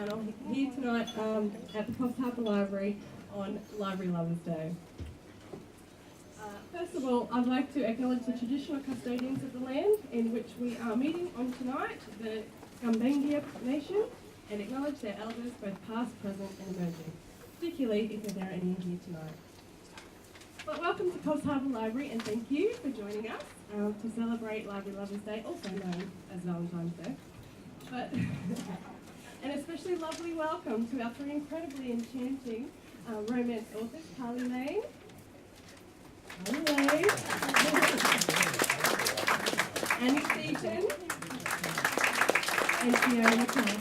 and I'm here tonight at the Coffs Harbour Library on Library Lovers Day. First of all, I'd like to acknowledge the traditional custodians of the land in which we are meeting on tonight, the Gumbaynggirr Nation, and acknowledge their elders, both past, present and emerging, particularly if there are any here tonight. But welcome to Coffs Harbour Library, and thank you for joining us to celebrate Library Lovers Day, also known as Valentine's Day. But an especially lovely welcome to our three incredibly enchanting romance authors, Carly Lane, Annie Seaton, and Fiona McArthur.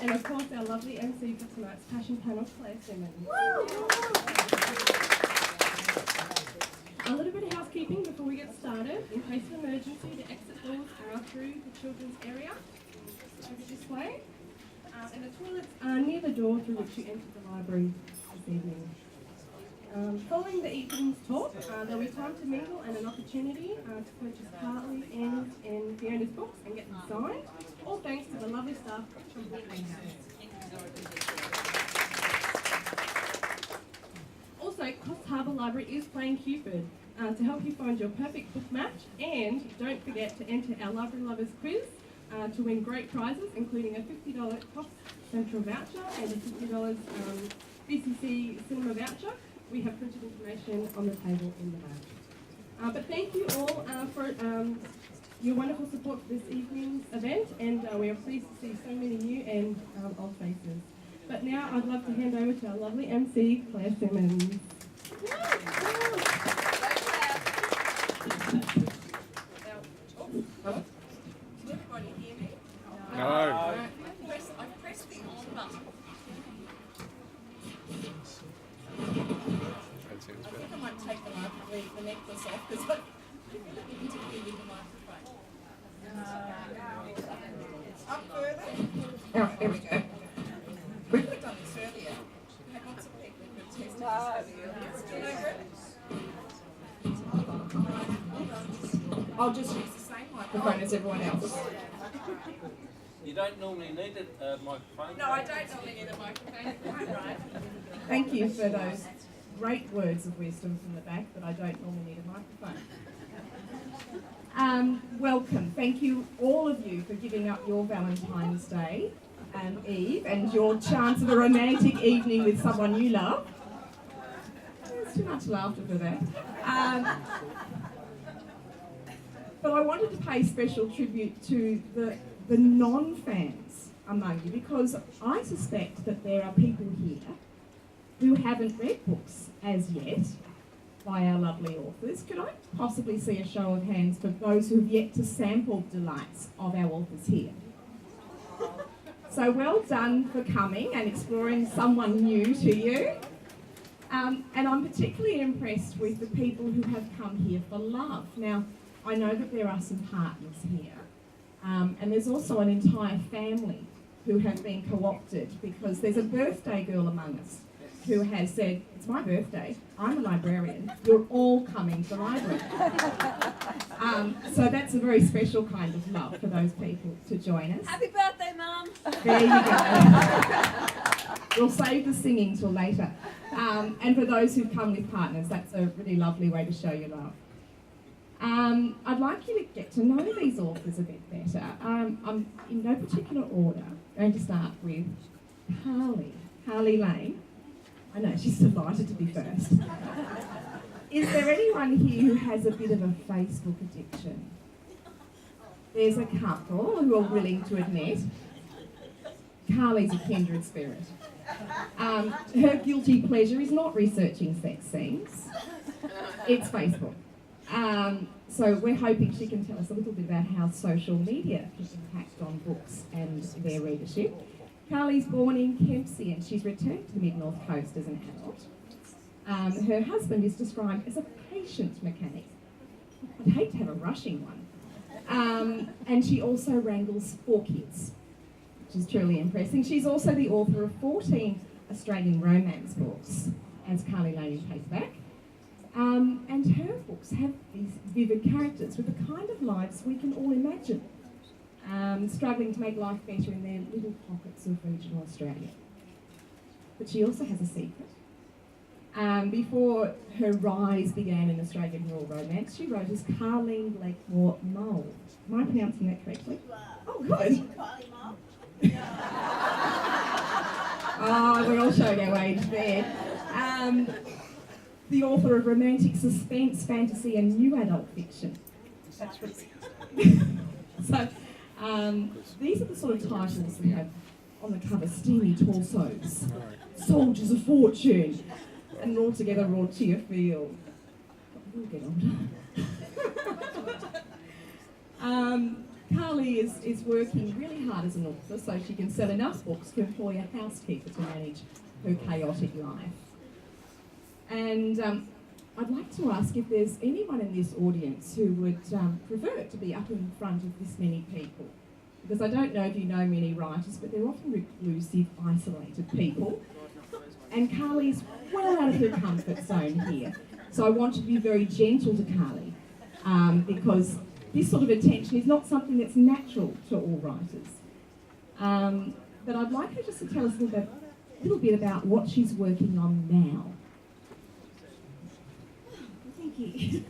And of course, our lovely MC for tonight's passion panel, Claire Simmonds. A little bit of housekeeping before we get started. In case of emergency, the exit doors are through the children's area, over this way. And the toilets are near the door through which you enter the library this evening. Following the evening's talk, there'll be time to mingle and an opportunity to purchase Carly and Fiona's books and get them signed, all thanks to the lovely staff from the House. Also, Coffs Harbour Library is playing Cupid to help you find your perfect book match, and don't forget to enter our Library Lovers quiz to win great prizes, including a $50 Coffs Central voucher and a $50 BCC cinema voucher. We have printed information on the table in the back. But thank you all for your wonderful support for this evening's event, and we are pleased to see so many new and old faces. But now I'd love to hand over to our lovely MC, Claire Simmonds. Can everybody hear me? No. I've pressed the on button. I think I might take the necklace off because I interview with the microphone. Up further. Oh, there we go. We could have done this earlier. We had lots of people who could test this earlier. I'll just use the same microphone as everyone else. You don't normally need a microphone. No, I don't normally need a microphone. Quite right. Thank you for those great words of wisdom from the back, but I don't normally need a microphone. Welcome. Thank you, all of you, for giving up your Valentine's Day Eve and your chance of a romantic evening with someone you love. There's too much laughter for that. But I wanted to pay special tribute to the non-fans among you, because I suspect that there are people here who haven't read books as yet by our lovely authors. Could I possibly see a show of hands for those who have yet to sample the delights of our authors here? So well done for coming and exploring someone new to you. And I'm particularly impressed with the people who have come here for love. Now, I know that there are some partners here, and there's also an entire family who have been co-opted, because there's a birthday girl among us who has said, it's my birthday, I'm a librarian, you're all coming to the library. So that's a very special kind of love for those people to join us. Happy birthday, Mum! There you go. We'll save the singing till later. And for those who've come with partners, that's a really lovely way to show your love. I'd like you to get to know these authors a bit better. I'm in no particular order going to start with Carly Lane. I know, she's delighted to be first. Is there anyone here who has a bit of a Facebook addiction? There's a couple who are willing to admit Carly's a kindred spirit. Her guilty pleasure is not researching sex scenes, it's Facebook. So we're hoping she can tell us a little bit about how social media can impact on books and their readership. Carly's born in Kempsey and she's returned to the Mid-North Coast as an adult. Her husband is described as a patient mechanic. I'd hate to have a rushing one. And she also wrangles 4 kids, which is truly impressive. She's also the author of 14 Australian romance books, as Carly Lane in paperback. And her books have these vivid characters with the kind of lives we can all imagine. struggling to make life better in their little pockets of regional Australia. But she also has a secret. Before her rise began in Australian rural romance, she wrote as Carleen Blakemore Mull. Am I pronouncing that correctly? Oh, good. Oh, we're all showing our age there. The author of romantic suspense, fantasy and new adult fiction. That's really So, these are the sort of titles we have on the cover: steamy torsos, soldiers of fortune, and altogether raw cheer field. We'll get older. Carly is working really hard as an author so she can sell enough books to employ a housekeeper to manage her chaotic life. And I'd like to ask if there's anyone in this audience who would prefer to be up in front of this many people. Because I don't know if you know many writers, but they're often reclusive, isolated people. And Carly's well out of her comfort zone here. So I want to be very gentle to Carly, because this sort of attention is not something that's natural to all writers. But I'd like her just to tell us a little bit about what she's working on now. Thank you.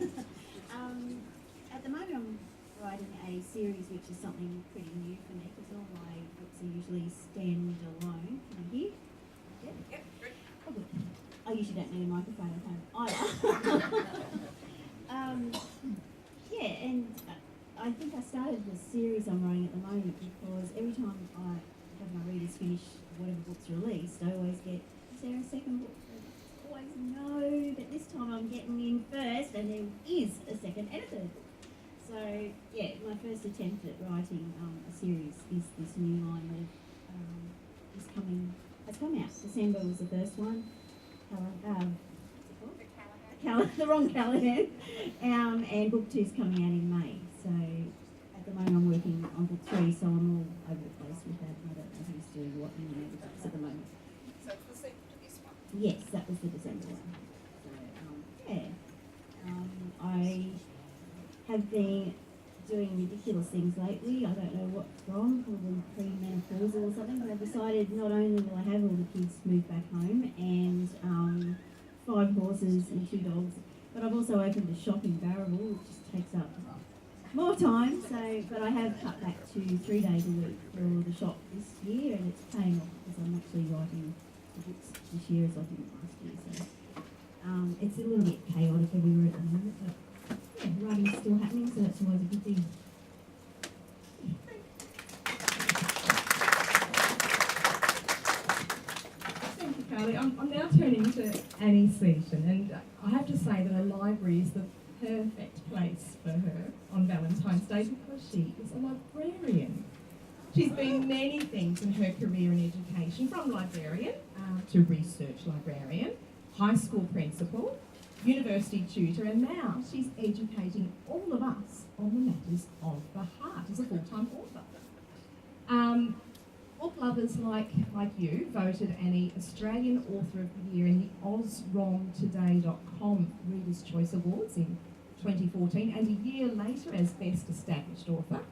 At the moment I'm writing a series which is something pretty new for me because all my books are usually stand-alone. Can I hear? Yep. Oh, good. I usually don't need a microphone at home either. Yeah, and I think I started the series I'm writing at the moment because every time I have my readers finish whatever book's released, I always get, is there a second book? Always no, but this time I'm getting in first and there is a second and a third book. So yeah, my first attempt at writing a series is this new line that has come out. December was the first one. The wrong Callahan. And book 2's coming out in May. So at the moment I'm working on book 3, so I'm all over the place with that. I don't know who's doing what in the books at the moment. So it's the sequel to this one? Yes, that was the December one. So I have been doing ridiculous things lately. I don't know what's wrong, probably premenopausal or something, but I've decided not only will I have all the kids move back home and 5 horses and 2 dogs, but I've also opened a shop in Barrable, which just takes up more time. So, but I have cut back to 3 days a week for the shop this year, and it's paying off because I'm actually writing the books this year as I did last year. So it's a little bit chaotic everywhere at the moment, but yeah, writing's still happening, so that's always a good thing. Thank you, Carly. I'm now turning to Annie Seaton, and I have to say that a library is the perfect place for her on Valentine's Day because she is a librarian. She's been many things in her career in education, from librarian to research librarian, high school principal, university tutor, and now she's educating all of us on the matters of the heart as a full-time author. Book lovers like you voted Annie Australian Author of the Year in the AusWrongToday.com Readers' Choice Awards in 2014, and a year later as Best Established Author.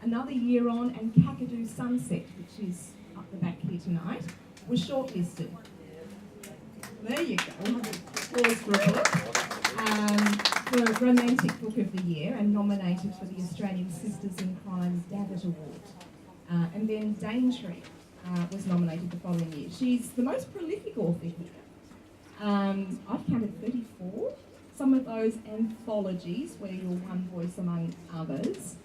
Another year on, and Kakadu Sunset, which is up the back here tonight, was shortlisted. There you go. Applause for a book. For Romantic Book of the Year, and nominated for the Australian Sisters in Crime's Davitt Award. And then Daintree was nominated the following year. She's the most prolific author here. I've counted 34. Some of those anthologies where you're one voice among others.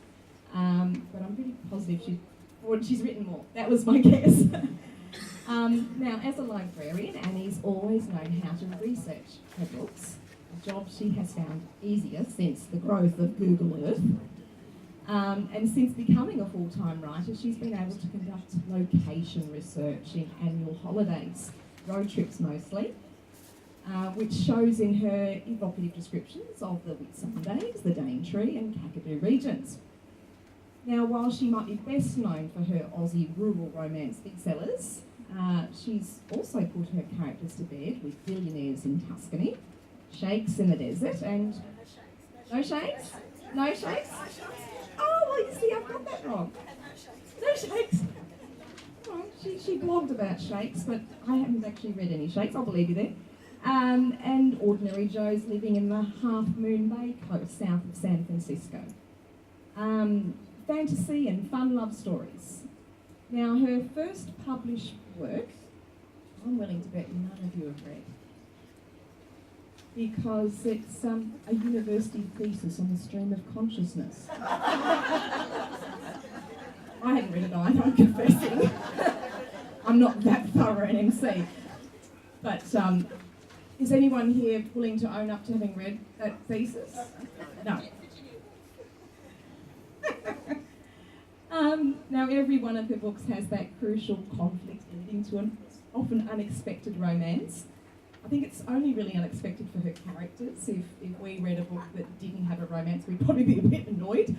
But I'm pretty positive she's written more. That was my guess. Now, as a librarian, Annie's always known how to research her books, a job she has found easier since the growth of Google Earth. And since becoming a full-time writer, she's been able to conduct location research in annual holidays, road trips mostly, which shows in her evocative descriptions of the Whitsundays, the Daintree and Kakadu regions. Now, while she might be best known for her Aussie rural romance bestsellers, she's also put her characters to bed with billionaires in Tuscany, sheikhs in the desert, and... No sheikhs? No sheikhs? Oh, well, you see, I've got that wrong. Shakes. Well, she blogged about shakes, but I haven't actually read any shakes, I'll believe you there. And Ordinary Joe's living in the Half Moon Bay coast south of San Francisco. Fantasy and fun love stories. Now, her first published work, I'm willing to bet none of you have read, because it's a university thesis on the stream of consciousness. I haven't read it either, I'm confessing. I'm not that thorough an MC. But is anyone here willing to own up to having read that thesis? No. Now, every one of her books has that crucial conflict leading to an often unexpected romance. I think it's only really unexpected for her characters. If we read a book that didn't have a romance, we'd probably be a bit annoyed.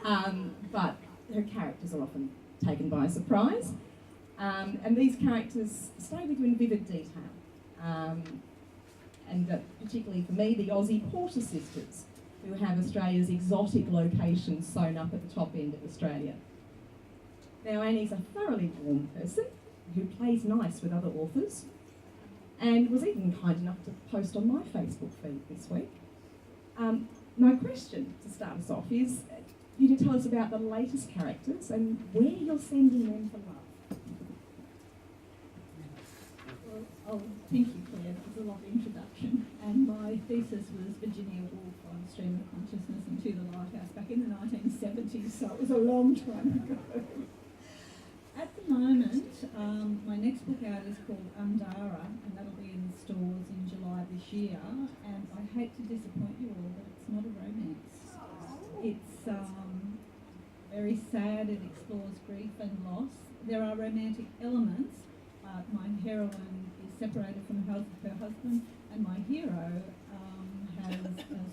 But her characters are often taken by surprise. And these characters stay with you in vivid detail. And particularly for me, the Aussie Porter sisters, who have Australia's exotic locations sewn up at the top end of Australia. Now, Annie's a thoroughly warm person who plays nice with other authors, and was even kind enough to post on my Facebook feed this week. My question to start us off is you to tell us about the latest characters and where you're sending them for love. Oh, thank you, Claire. That was a lovely introduction. And my thesis was Virginia Woolf on Stream of Consciousness and To the Lighthouse back in the 1970s, so it was a long time ago. At the moment, my next book out is called Undara, and that'll be in stores in July this year. And I hate to disappoint you all, but it's not a romance. It's very sad. It explores grief and loss. There are romantic elements. My heroine is separated from her husband, and my hero has a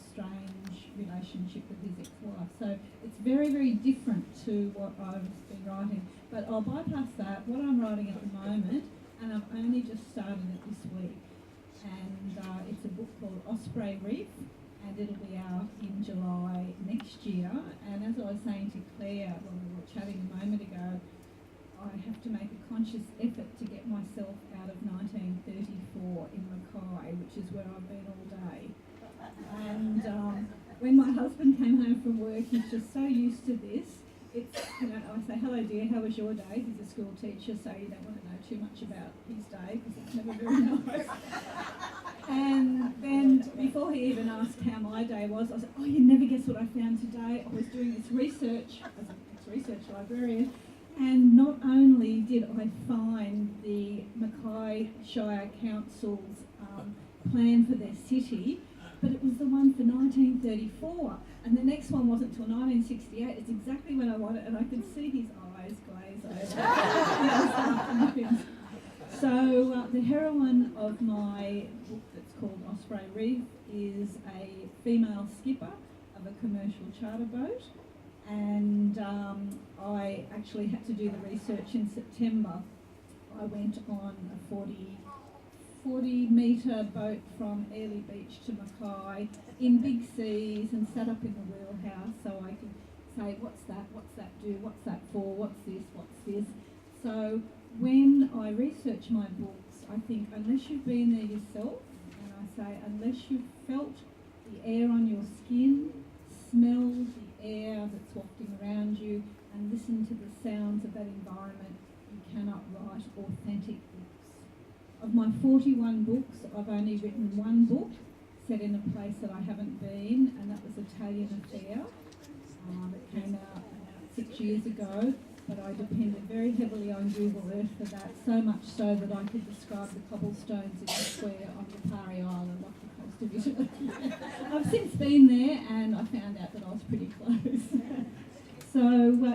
strange relationship with his ex-wife. So it's very, very different to what I've been writing. But I'll bypass that. What I'm writing at the moment, and I've only just started it this week, and it's a book called Osprey Reef, and it'll be out in July next year. And as I was saying to Claire when we were chatting a moment ago, I have to make a conscious effort to get myself out of 1934 in Mackay, which is where I've been all day. And when my husband came home from work, he's just so used to this. It's, you know, I say, hello dear, how was your day? He's a school teacher, so you don't want to know too much about his day because it's never very nice. And then before he even asked how my day was, I said, oh, you never guess what I found today. I was doing this research as an ex-research librarian. And not only did I find the Mackay Shire Council's plan for their city, but it was the one for 1934. And the next one wasn't until 1968. It's exactly when I wanted, and I could see his eyes glaze over. So the heroine of my book that's called Osprey Reef is a female skipper of a commercial charter boat. And I actually had to do the research in September. I went on a 40 metre boat from Airlie Beach to Mackay in big seas and sat up in the wheelhouse so I could say, what's that do, what's that for, what's this. So when I research my books, I think unless you've been there yourself, and I say unless you've felt the air on your skin, smelled the air that's wafting around you, and listen to the sounds of that environment, you cannot write authentic books. Of my 41 books, I've only written one book set in a place that I haven't been, and that was Italian Affair. It came out about 6 years ago, but I depended very heavily on Google Earth for that, so much so that I could describe the cobblestones in the square on Lipari Island off the coast of Italy. I've since been there and I found out that I was pretty close. So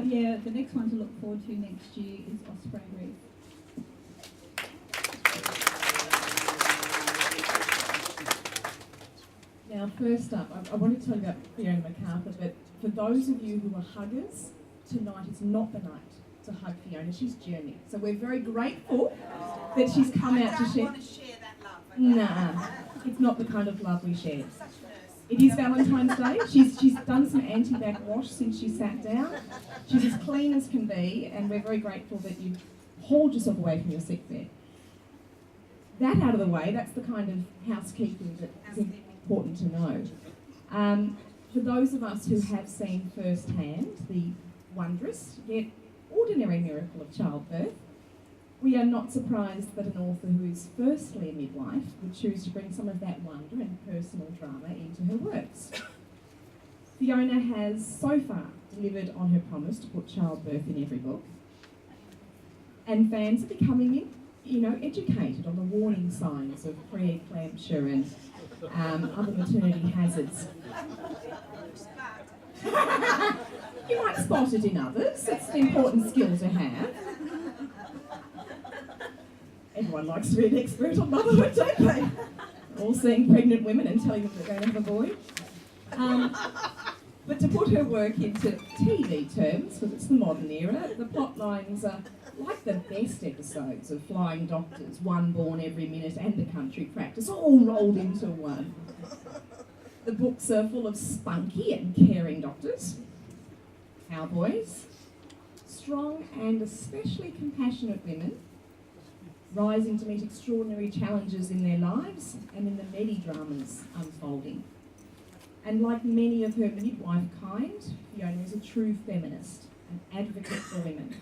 yeah, the next one to look forward to next year is Osprey Reef. Now, first up, I want to tell you about Fiona McArthur, but for those of you who are huggers, tonight is not the night to hug Fiona. She's journeyed. So we're very grateful that she's come out to share. I don't want to share that love. Okay? Nah, it's not the kind of love we share. Such a nurse. It is Valentine's Day. She's done some anti-back wash since she sat down. She's as clean as can be, and we're very grateful that you hauled yourself away from your sick bed. That out of the way, that's the kind of housekeeping that is important to know. For those of us who have seen firsthand the wondrous yet ordinary miracle of childbirth, we are not surprised that an author who is firstly a midwife would choose to bring some of that wonder and personal drama into her works. Fiona has so far delivered on her promise to put childbirth in every book, and fans are becoming, educated on the warning signs of pre-eclampsia and other maternity hazards. You might spot it in others. It's an important skill to have. Everyone likes to be an expert on motherhood, don't they? All seeing pregnant women and telling them they're going to have a boy. But to put her work into TV terms, because it's the modern era, the plot lines are like the best episodes of Flying Doctors, One Born Every Minute and The Country Practice, all rolled into one. The books are full of spunky and caring doctors, cowboys, strong and especially compassionate women, rising to meet extraordinary challenges in their lives and in the medi-dramas unfolding. And like many of her midwife kind, Fiona is a true feminist, an advocate for women.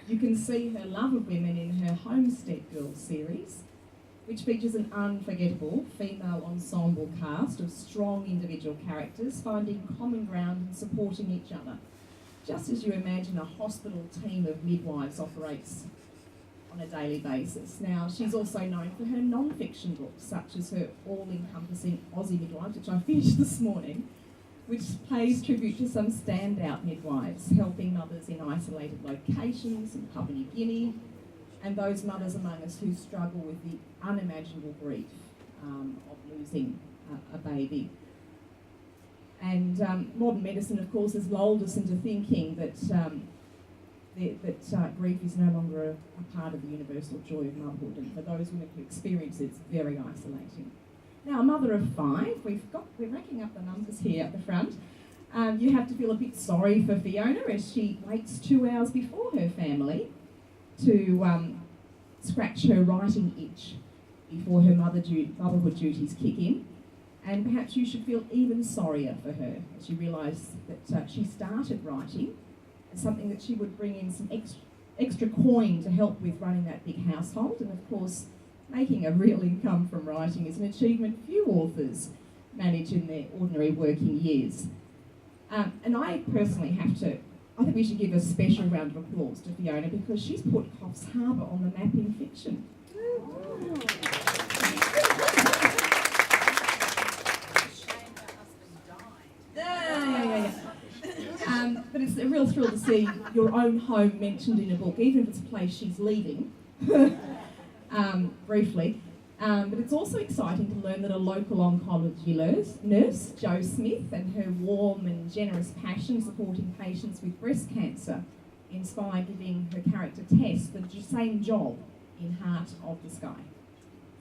You can see her love of women in her Homestead Girls series, which features an unforgettable female ensemble cast of strong individual characters finding common ground and supporting each other, just as you imagine a hospital team of midwives operates on a daily basis. Now, she's also known for her non-fiction books, such as her all-encompassing Aussie Midwives, which I finished this morning, which pays tribute to some standout midwives, helping mothers in isolated locations in Papua New Guinea, and those mothers among us who struggle with the unimaginable grief of losing a baby. And modern medicine, of course, has lulled us into thinking that grief is no longer a part of the universal joy of motherhood, and for those women who experience it, it's very isolating. Now, a mother of 5, we're racking up the numbers here at the front. You have to feel a bit sorry for Fiona as she waits 2 hours before her family to scratch her writing itch before her motherhood duties kick in. And perhaps you should feel even sorrier for her as you realise that she started writing as something that she would bring in some extra coin to help with running that big household. And of course, making a real income from writing is an achievement few authors manage in their ordinary working years. And I personally I think we should give a special round of applause to Fiona because she's put Coffs Harbour on the map in fiction. But it's a real thrill to see your own home mentioned in a book, even if it's a place she's leaving, briefly. But it's also exciting to learn that a local oncology nurse, Jo Smith, and her warm and generous passion supporting patients with breast cancer inspire giving her character Tess the same job in Heart of the Sky.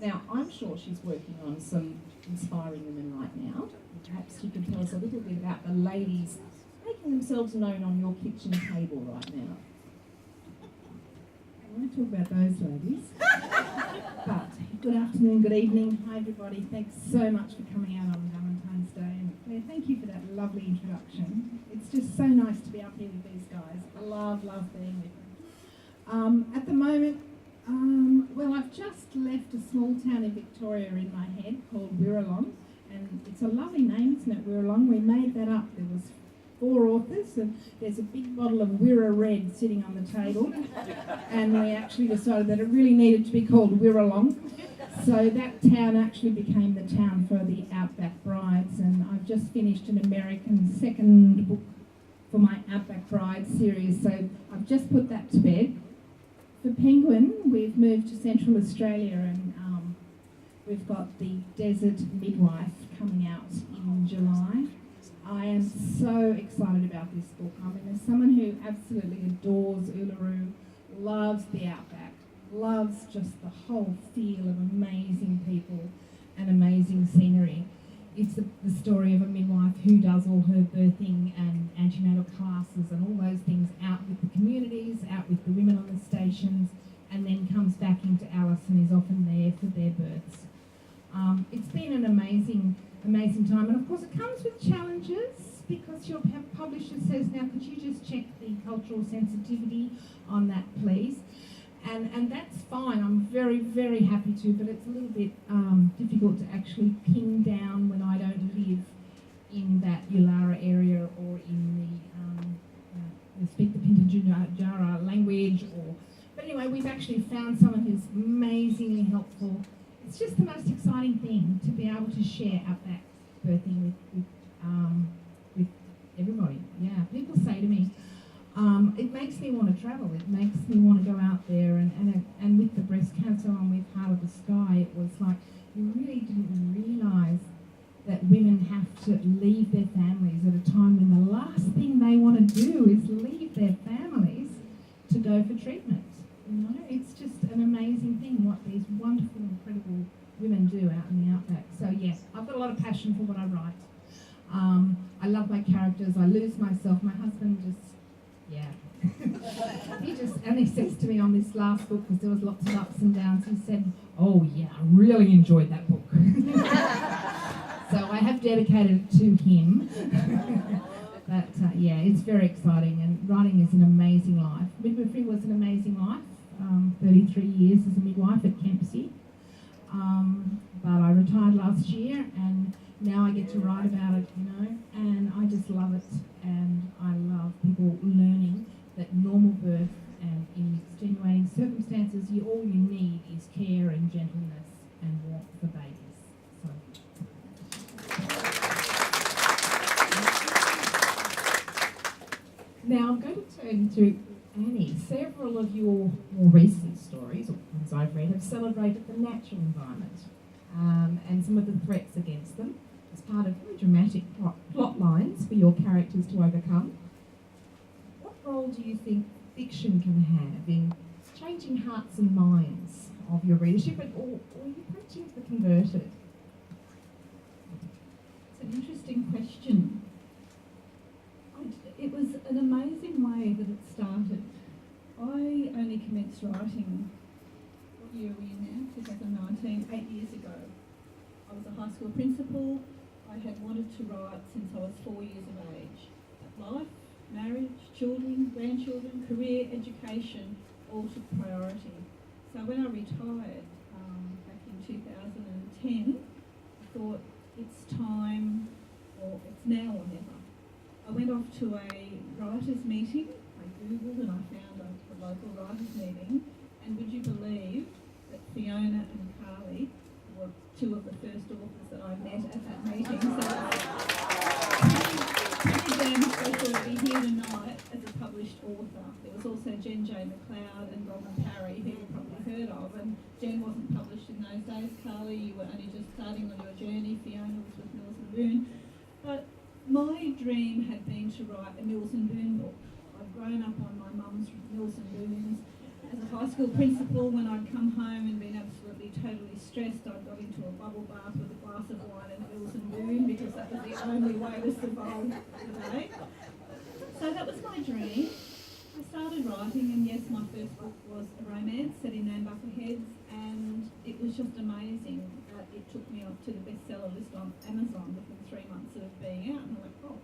Now, I'm sure she's working on some inspiring women right now. Perhaps you can tell us a little bit about the ladies making themselves known on your kitchen table right now. I want to talk about those ladies. But good afternoon, good evening. Hi everybody. Thanks so much for coming out on Valentine's Day. And Claire, thank you for that lovely introduction. It's just so nice to be up here with these guys. I love being with them. At the moment, well, I've just left a small town in Victoria in my head called Wirralong. And it's a lovely name, isn't it, Wirralong? We made that up. There was 4 authors, and there's a big bottle of Wirra Red sitting on the table, and we actually decided that it really needed to be called Wirralong. So that town actually became the town for the Outback Brides, and I've just finished an American second book for my Outback Brides series, so I've just put that to bed. For Penguin, we've moved to Central Australia, and we've got the Desert Midwife coming out in July. I am so excited about this book. I mean, as someone who absolutely adores Uluru, loves the outback, loves just the whole feel of amazing people and amazing scenery, it's the story of a midwife who does all her birthing and antenatal classes and all those things out with the communities, out with the women on the stations, and then comes back into Alice and is often there for their births. It's been an amazing time, and of course it comes with challenges because your publisher says, now could you just check the cultural sensitivity on that please? And that's fine, I'm very, very happy to, but it's a little bit difficult to actually pin down when I don't live in that Yulara area or in the speak the Pinta language. But anyway, we've actually found someone who's amazingly helpful. It's just the most exciting thing to be able to share outback birthing with everybody. Yeah, people say to me, it makes me want to travel. It makes me want to go out there and with the breast cancer and with Heart of the Sky, it was like you really didn't realise that women have to leave their families at a time when the last thing they want to do is leave their families to go for treatment. You know, it's just an amazing thing what these wonderful, incredible women do out in the outback. So yes, I've got a lot of passion for what I write. I love my characters. I lose myself. My husband just, yeah. He says to me on this last book, because there was lots of ups and downs, he said, oh yeah, I really enjoyed that book. So I have dedicated it to him. But yeah, it's very exciting, and writing is an amazing life. Midwifery was an amazing life. 33 years as a midwife at Kempsey. But I retired last year, and now I get to write about it, you know, and I just love it. And I love people learning that normal birth and in extenuating circumstances, all you need is care and gentleness and warmth for babies. So. Now I'm going to turn to Annie. Several of your more recent stories, or ones I've read, have celebrated the natural environment and some of the threats against them as part of very dramatic plot lines for your characters to overcome. What role do you think fiction can have in changing hearts and minds of your readership, or are you preaching to the converted? It's an interesting question. It was an amazing way that it started. I only commenced writing, what year are we in now? 2019, 8 years ago. I was a high school principal. I had wanted to write since I was 4 years of age. But life, marriage, children, grandchildren, career, education all took priority. So when I retired back in 2010, I thought it's time, or it's now or never. I went off to a writers' meeting. I googled and I found a local writers' meeting. And would you believe that Fiona and Carly were two of the first authors that I met at that meeting? So pretty damn special to be here tonight as a published author. There was also Jen J. McLeod and Robin Parry, who you've probably heard of. And Jen wasn't published in those days. Carly, you were only just starting on your journey. Fiona was with Mills and Boon. But my dream had been to write a Mills and Boon book. I'd grown up on my mum's Mills and Boons. As a high school principal, when I'd come home and been absolutely totally stressed, I'd got into a bubble bath with a glass of wine and Mills and Boon, because that was the only way to survive the day. So that was my dream. I started writing, and yes, my first book was a romance set in Nambucca Heads, and it was just amazing. It took me up to the bestseller list on Amazon within 3 months of being out, and I went, oh,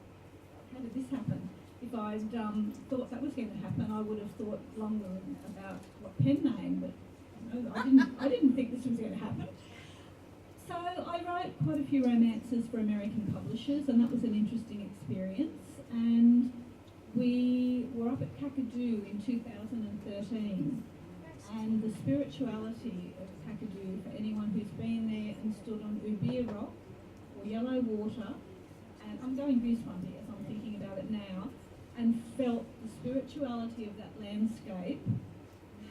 how did this happen? If I'd thought that was going to happen, I would have thought longer about what pen name, but no, I didn't think this was going to happen. So I wrote quite a few romances for American publishers, and that was an interesting experience. And we were up at Kakadu in 2013, and the spirituality of Kakadu, for anyone who's been there and stood on Ubir Rock or Yellow Water, and I'm going goosebumpy as I'm thinking about it now, and felt the spirituality of that landscape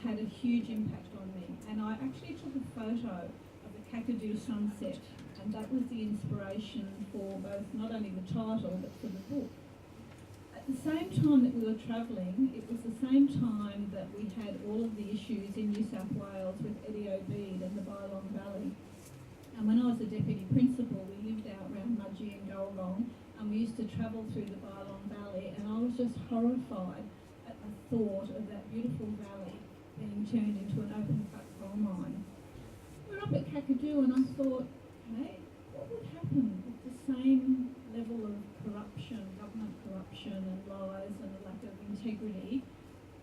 had a huge impact on me. And I actually took a photo of the Kakadu sunset, and that was the inspiration for both not only the title but for the book. At the same time that we were travelling, it was the same time that we had all of the issues in New South Wales with Eddie Obeid and the Bylong Valley. And when I was a deputy principal, we lived out around Mudgee and Goldong, and we used to travel through the Bylong Valley, and I was just horrified at the thought of that beautiful valley being turned into an open-cut coal mine. We're up at Kakadu, and I thought, hey, what would happen if the same level of corruption, government corruption and lies and a lack of integrity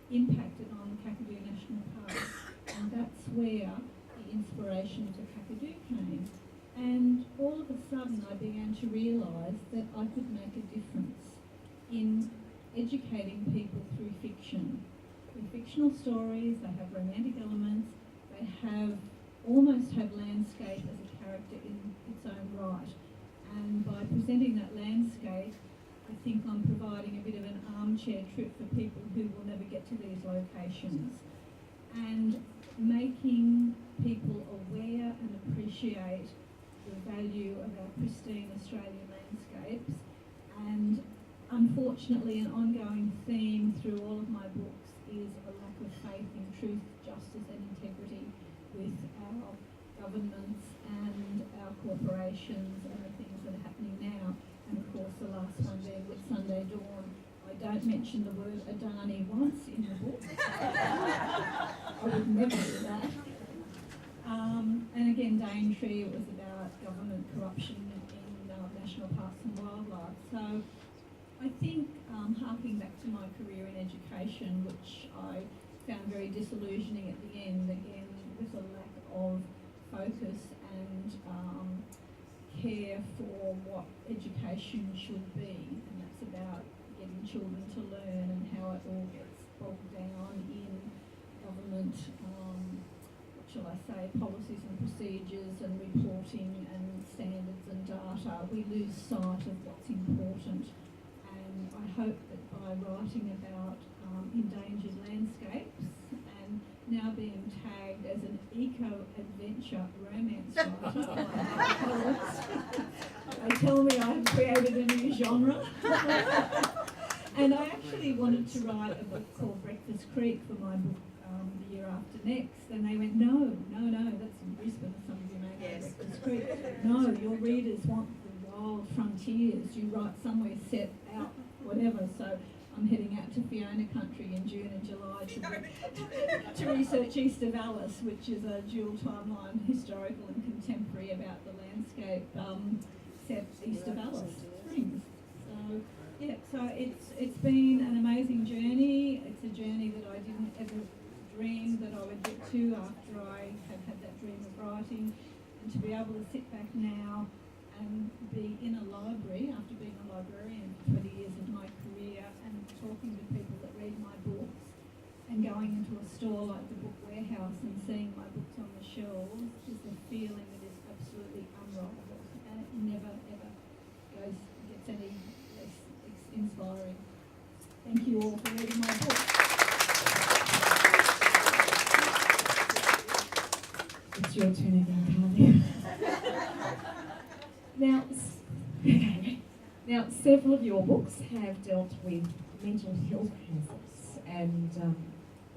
impacted on Kakadu National Park? And that's where the inspiration for Kakadu came. And all of a sudden I began to realise that I could make a difference in educating people through fiction. They're fictional stories, they have romantic elements, they almost have landscape as a character in its own right. And by presenting that landscape, I think I'm providing a bit of an armchair trip for people who will never get to these locations. And making people aware and appreciate the value of our pristine Australian landscapes. And unfortunately, an ongoing theme through all of my books is a lack of faith in truth, justice and integrity with our governments and our corporations and the things that are happening now. And of course the last one there with Sunday Dawn. I don't mention the word Adani once in the book. I would never do that. And again, Daintree, it was about government corruption in national parks and wildlife. So I think, harking back to my career in education, which I found very disillusioning at the end, again, with a lack of focus and care for what education should be, and that's about getting children to learn and how it all gets bogged down in government, what shall I say, policies and procedures and reporting and standards and data. We lose sight of what's important, and I hope that by writing about endangered landscapes and now being tagged as an eco-adventure romance writer by poets, they tell me I've created a new genre. And I actually wanted to write a book called Breakfast Creek for my book The Year After Next, and they went, no, that's in Brisbane, some of you may know Breakfast Creek. No, your readers want the wild frontiers. You write somewhere set out, whatever. So I'm heading out to Fiona country in June and July to research East of Alice, which is a dual timeline, historical and contemporary, about the landscape set east of Alice Springs. So yeah, so it's been an amazing journey. It's a journey that I didn't ever dream that I would get to after I had that dream of writing, and to be able to sit back now and be in a library after being a librarian for 20 years of my career, and talking to people that read my books, and going into a store like the Book Warehouse and seeing my books on the shelves is a feeling that is absolutely unrivaled, and it never ever gets any less inspiring. Thank you all for reading my book. It's your turn again, Carly. Now, several of your books have dealt with mental health hazards and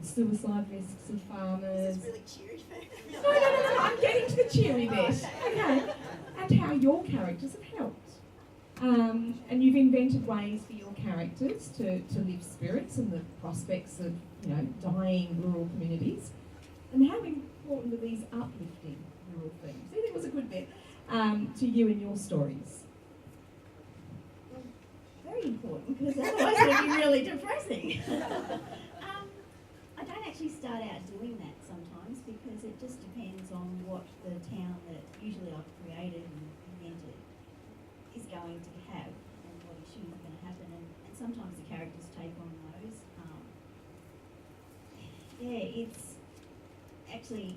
the suicide risks of farmers. This is really cheery. No, I'm getting to the cheery bit. Okay. And how your characters have helped. And you've invented ways for your characters to live spirits and the prospects of, dying rural communities. And how important are these uplifting rural themes? I think it was a good bit to you and your stories. Very important, because otherwise it would be really depressing. I don't actually start out doing that sometimes, because it just depends on what the town that usually I've created and invented is going to have, and what issues are going to happen, and sometimes the characters take on those. It's actually,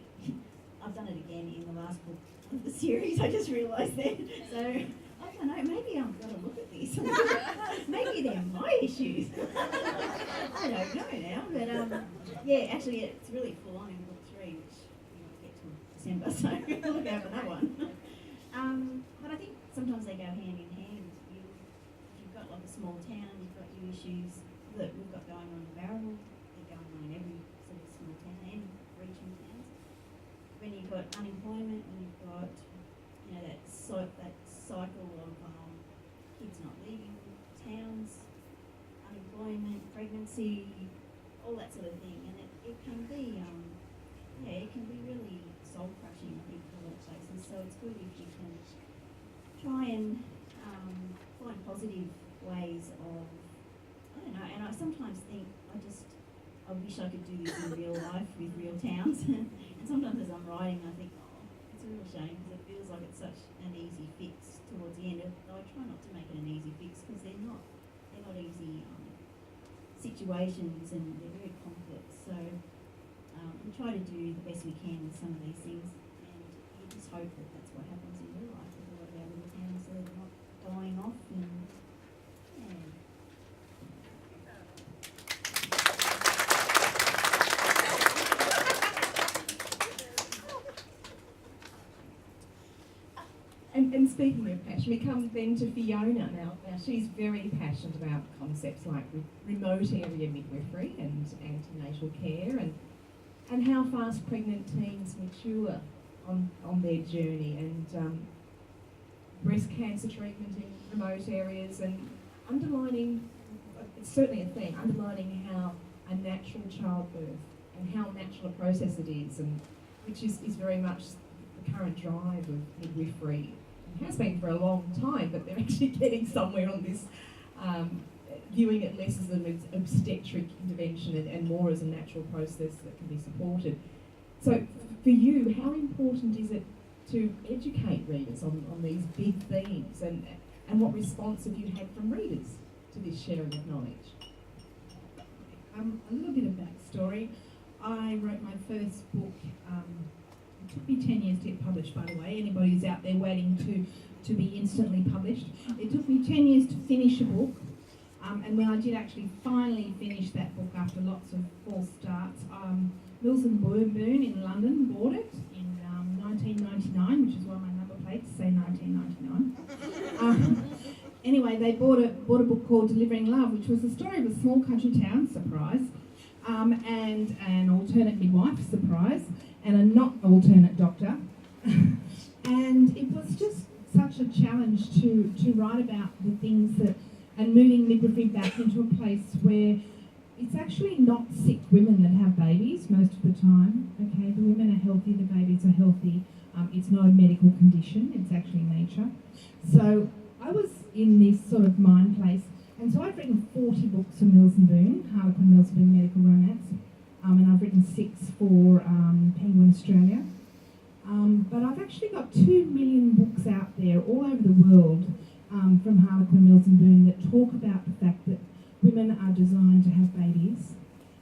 I've done it again in the last book of the series, I just realised that. So I don't know, maybe I've got to look at these. Maybe they're my issues. I don't know now, but actually it's really full on in book 3, which we won't get till December, so we'll look out for that one. But I think sometimes they go hand in hand. If you've got like a small town, you've got your issues that we've got going on in Barrel, they're going on in every sort of small town and regional towns. When you've got unemployment, when you've got that cycle of kids not leaving towns, unemployment, pregnancy, all that sort of thing, and it can be it can be really soul crushing, I think, for a lot of places. So it's good if you can try and find positive ways of, I don't know, and I sometimes think I wish I could do this in real life with real towns. And sometimes as I'm writing, I think, oh, it's a real shame because it feels like it's such an easy fix towards the end. I try not to make it an easy fix because they're not easy situations, and they're very complex. So we try to do the best we can with some of these things, and you just hope that that's what happens in real life with a lot of our little towns, so they're not dying off. And yeah. And speaking of passion, we come then to Fiona now. Now she's very passionate about concepts like remote area midwifery and antenatal care, and how fast pregnant teens mature on their journey, and breast cancer treatment in remote areas, and underlining, it's certainly a thing, underlining how a natural childbirth and how natural a process it is, and which is very much the current drive of midwifery. It has been for a long time, but they're actually getting somewhere on this, viewing it less as an obstetric intervention and more as a natural process that can be supported. So for you, how important is it to educate readers on these big themes, and what response have you had from readers to this sharing of knowledge? A little bit of backstory. I wrote my first book. It took me 10 years to get published, by the way. Anybody who's out there waiting to be instantly published. It took me 10 years to finish a book. And when I did actually finally finish that book after lots of false starts, Mills and Boon in London bought it in 1999, which is why my number plates say 1999. Anyway, they bought a book called Delivering Love, which was the story of a small country town, surprise, and an alternate midwife, surprise, and a not alternate doctor. And it was just such a challenge to write about the things that, and moving midwifery back into a place where it's actually not sick women that have babies most of the time. Okay, the women are healthy, the babies are healthy. It's not a medical condition, it's actually nature. So I was in this sort of mind place, and so I've written 40 books for Mills and Boon, Harlequin Mills and Boon Medical Romance, and I've written 6 for Penguin Australia. But I've actually got 2 million books out there all over the world from Harlequin Mills and Boon that talk about the fact that women are designed to have babies,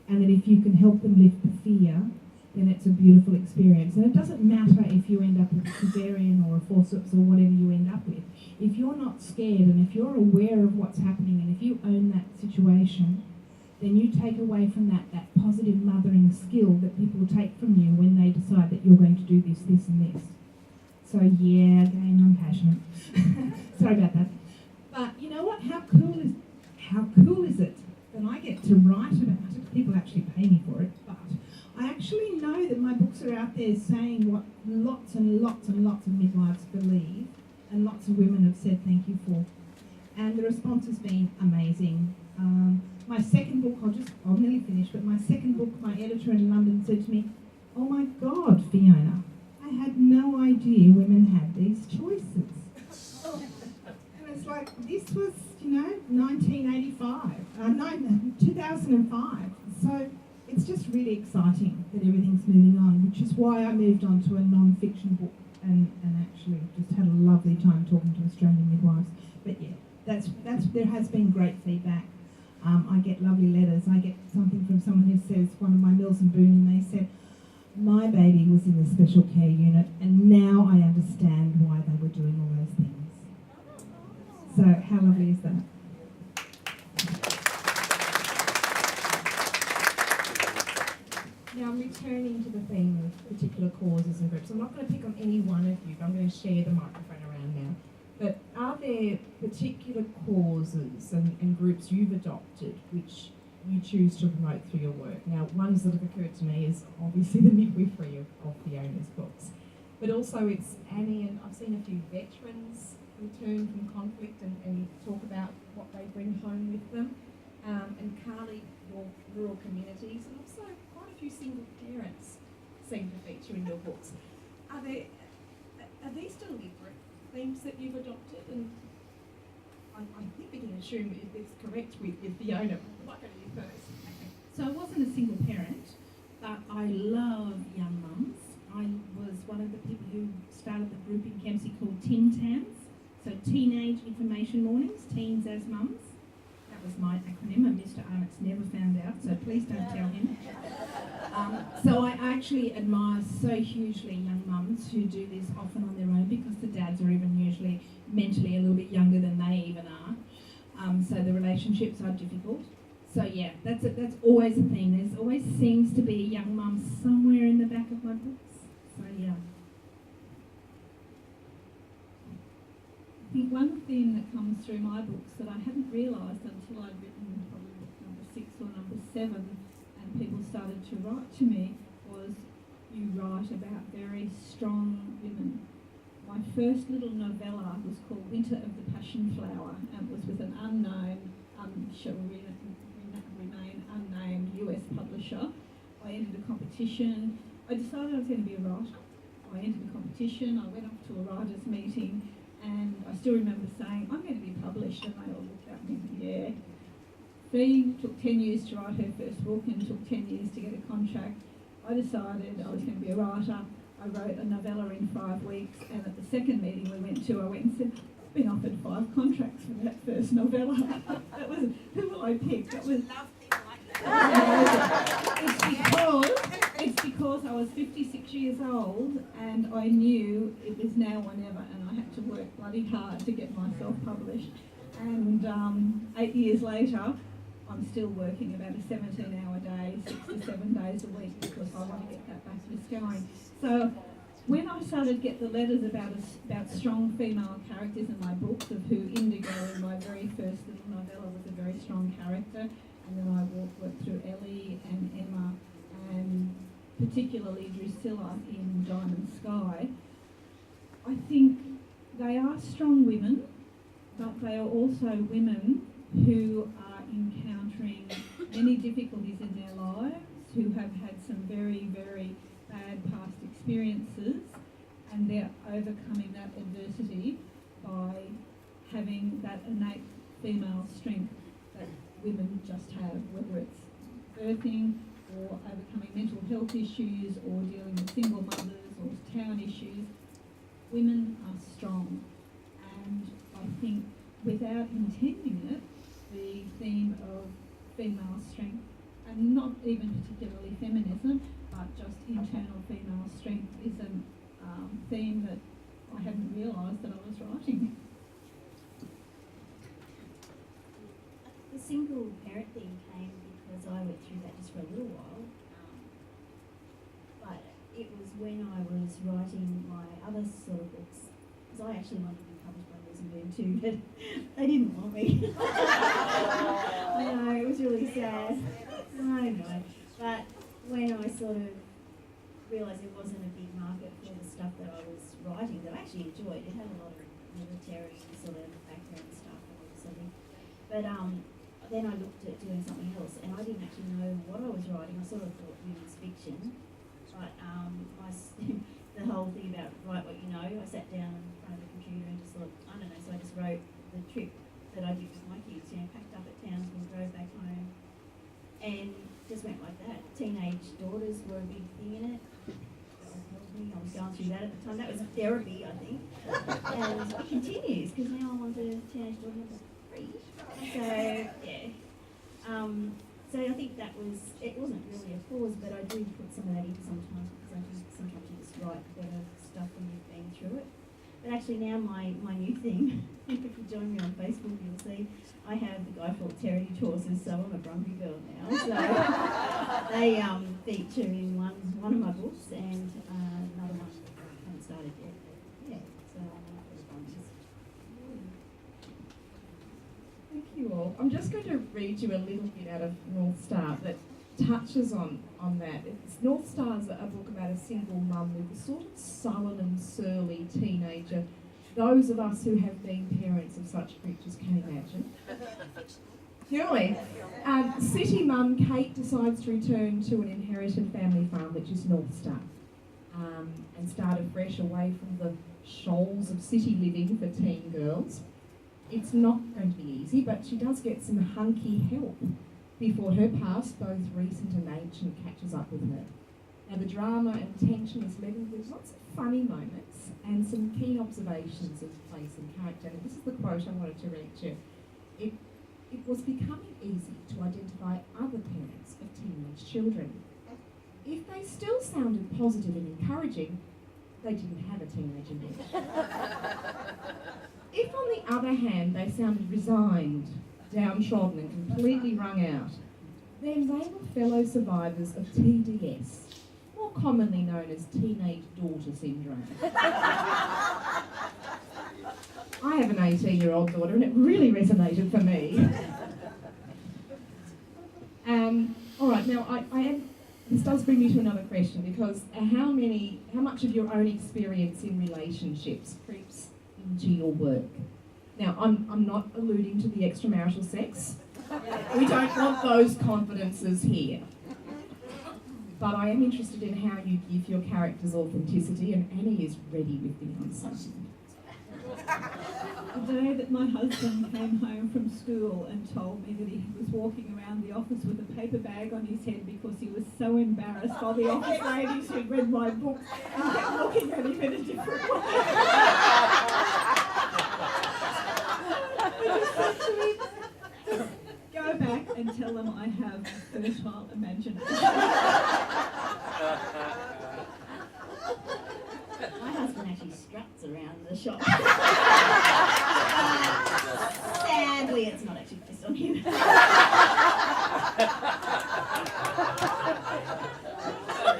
and that if you can help them lift the fear, then it's a beautiful experience. And it doesn't matter if you end up with a cesarean or a forceps or whatever you end up with. If you're not scared, and if you're aware of what's happening, and if you own that situation, then you take away from that positive mothering skill that people take from you when they decide that you're going to do this, this and this. So yeah, again, I'm passionate. Sorry about that. But you know what? How cool is it that I get to write about it? People actually pay me for it, but I actually know that my books are out there saying what lots and lots and lots of midwives believe, and lots of women have said thank you for. And the response has been amazing. My second book, I'll nearly finish, but my second book, my editor in London said to me, "Oh my God, Fiona, I had no idea women had these choices." And it's like, this was, 2005. So it's just really exciting that everything's moving on, which is why I moved on to a non-fiction book and actually just had a lovely time talking to Australian midwives. But yeah, that's there has been great feedback. I get lovely letters. I get something from someone who says, one of my Mills and Boon, and they said, "My baby was in the special care unit, and now I understand why they were doing all those things." So how lovely is that? Now I'm returning to the theme of particular causes and groups. I'm not going to pick on any one of you, but I'm going to share the microphone around now. But are there particular causes and groups you've adopted which you choose to promote through your work? Now, ones that have occurred to me is obviously the midwifery of Fiona's books. but also it's Annie, and I've seen a few veterans return from conflict and talk about what they bring home with them. And Carly, your rural communities, and also quite a few single parents seem to feature in your books. Are these deliberate themes that you've adopted? And I think we can assume if it's correct with Fiona. I might go to you first. So I wasn't a single parent, but I love young mums. I was one of the people who started the group in Kempsey called Tin Tams, so Teenage Information Mornings, Teens as Mums. That was my acronym, and Mr. Arnott's never found out, so please don't tell him. So I actually admire so hugely young mums who do this often on their own, because the dads are even usually mentally a little bit younger than they even are. So the relationships are difficult. So yeah, that's always a theme. There's always seems to be a young mum somewhere in the back of my books. So yeah. I think one theme that comes through my books that I hadn't realised until I'd written probably book number 6 or number 7, and people started to write to me, was you write about very strong women. My first little novella was called Winter of the Passion Flower, and it was with an unknown, shall remain unnamed US publisher. I entered a competition. I decided I was going to be a writer. I entered a competition. I went off to a writers' meeting, and I still remember saying, I'm going to be published, and they all looked at me, yeah. Fee took 10 years to write her first book and took 10 years to get a contract. I decided I was going to be a writer. I wrote a novella in 5 weeks, and at the second meeting we went to, I went and said, I've been offered 5 contracts for that first novella. That was, who will I pick? That was, it's because I was 56 years old, and I knew it was now or never, and I had to work bloody hard to get myself published. And 8 years later, I'm still working about a 17-hour day, 6 to 7 days a week, because I want to get that business going. So when I started to get the letters about strong female characters in my books, of who Indigo in my very first little novella was a very strong character, and then I worked through Ellie and Emma, and particularly Drusilla in Diamond Sky, I think they are strong women, but they are also women who are encountering many difficulties in their lives, who have had some very, very bad past experiences, and they're overcoming that adversity by having that innate female strength that women just have, whether it's birthing or overcoming mental health issues or dealing with single mothers or town issues. Women are strong, and I think without intending it, the theme of female strength, and not even particularly feminism, but just internal female strength, is a theme that I hadn't realised that I was writing. The single parent thing came because I went through that just for a little while. But it was when I was writing my other sort of books, because I actually wanted to be published by Rosenberg too, but they didn't want me. I know, it was really sad. I know. But when I sort of realised there wasn't a big market for the stuff that I was writing, that I actually enjoyed, it had a lot of military sort of background stuff and all this sort of thing. But then I looked at doing something else, and I didn't actually know what I was writing. I sort of thought women's fiction, but the whole thing about write what you know, I sat down in front of the computer and just thought, I don't know, so I just wrote the trip that I did with my kids, packed up at Townsville, drove back home, and just went like that. Teenage daughters were a big thing in it. I was going through that at the time. That was therapy, I think. And it continues, because now I'm on to teenage daughter number 3. So, yeah. So I think that was, it wasn't really a pause, but I do put some of that in sometimes, because I think sometimes you just write better stuff when you've been through it. But actually now my new thing, if you join me on Facebook, you'll see I have the Guy Fawkes Heritage horses, so I'm a Brumby girl now. So they feature in one of my books, and another one I haven't started yet. But yeah, so I'm for the Brumbies. Thank you all. I'm just going to read you a little bit out of North Star that touches on that. It's North Star's a book about a single mum with a sort of sullen and surly teenager. Those of us who have been parents of such creatures can imagine. Surely. City mum Kate decides to return to an inherited family farm, which is North Star, and start afresh away from the shoals of city living for teen girls. It's not going to be easy, but she does get some hunky help before her past, both recent and ancient, catches up with her. Now the drama and tension is leveled with lots of funny moments and some keen observations of place and character. And this is the quote I wanted to read to you. It was becoming easy to identify other parents of teenage children. If they still sounded positive and encouraging, they didn't have a teenager yet. If, on the other hand, they sounded resigned, downtrodden and completely wrung out, then they were fellow survivors of TDS, more commonly known as teenage daughter syndrome. I have an 18-year-old daughter and it really resonated for me. All right, now this does bring me to another question, because how much of your own experience in relationships creeps into your work? Now, I'm not alluding to the extramarital sex. We don't want those confidences here. But I am interested in how you give your characters authenticity, and Annie is ready with the answer. The day that my husband came home from school and told me that he was walking around the office with a paper bag on his head because he was so embarrassed by the office ladies who'd read my book and kept looking at him in a different way. I just said to him, go back and tell them I have a fertile imagination. My husband actually struts around the shop. Sadly, it's not actually based on him.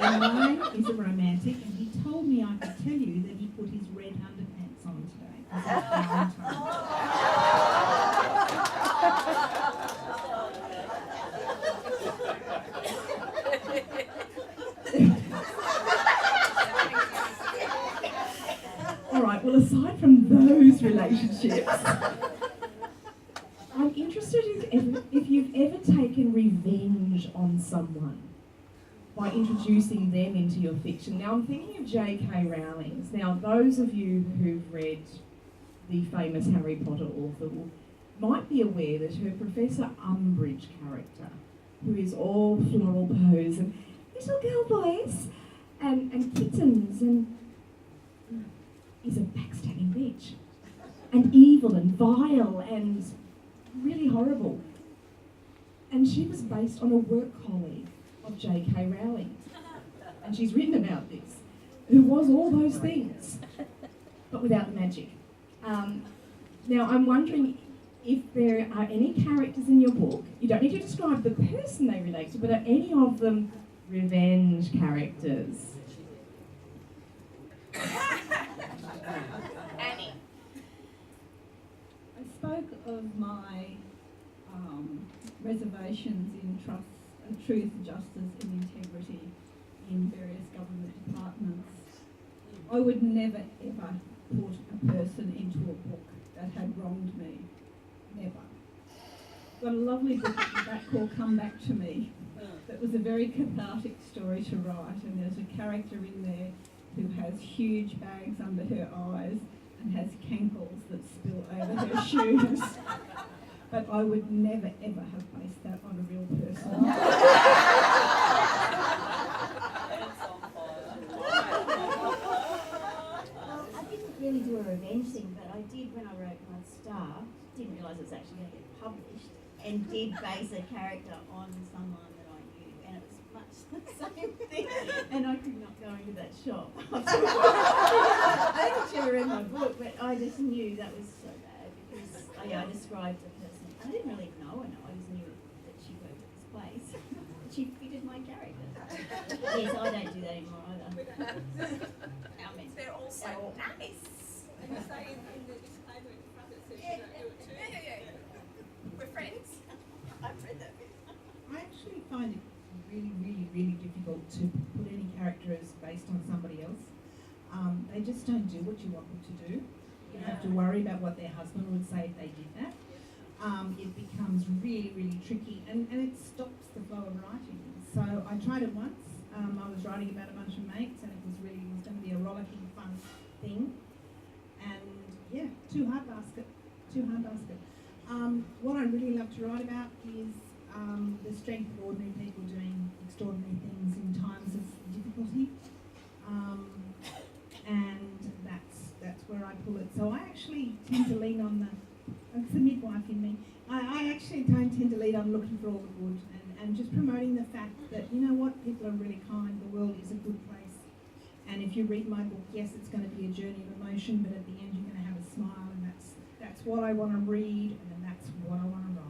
And mine is a romantic, and he told me I could tell you that he put his red underpants on today. This is Valentine. All right, well, aside from those relationships, I'm interested if you've ever taken revenge on someone by introducing them into your fiction. Now, I'm thinking of J.K. Rowling. Now, those of you who've read the famous Harry Potter author might be aware that her Professor Umbridge character, who is all floral pose and little girl voice and kittens and is a backstabbing bitch and evil and vile and really horrible. And she was based on a work colleague of J.K. Rowling, and she's written about this, who was all those things, but without the magic. Now, I'm wondering if there are any characters in your book, you don't need to describe the person they relate to, but are any of them revenge characters? Annie. I spoke of my reservations in truth, justice and integrity in various government departments. I would never ever put a person into a book that had wronged me. Never. Got a lovely book back called Come Back to Me that was a very cathartic story to write, and there's a character in there who has huge bags under her eyes and has cankles that spill over her shoes. But I would never ever have based that on a real person. I didn't really do a revenge thing, but I did when I wrote My Star. Didn't realise it was actually going to get published, and did base a character on someone that I knew, and it was much the same thing. And I could not go into that shop. I think she ever read my book, but I just knew that was so bad because I described the person. I didn't really know her. I just knew that she worked at this place. She fitted my character. Yes, I don't do that anymore either. They're all so nice. And you say in the disclaimer at the front it says you don't do it too. Yeah. We're friends. I've read that bit. I actually find it really difficult to put any character as based on somebody else. They just don't do what you want them to do. You have to worry about what their husband would say if they did that. It becomes really tricky, and it stops the flow of writing. So I tried it once. I was writing about a bunch of mates, and it was going to be a rollicking, fun thing. And yeah, too hard basket. What I really love to write about is the strength of ordinary people doing extraordinary things in times of difficulty. And that's where I pull it. So I actually tend to lean on it's the midwife in me. I actually don't tend to lean on looking for all the good and just promoting the fact that, you know what, people are really kind, the world is a good place. And if you read my book, yes, it's going to be a journey of emotion, but at the end you're going to have a smile, and that's what I want to read, and that's what I want to write.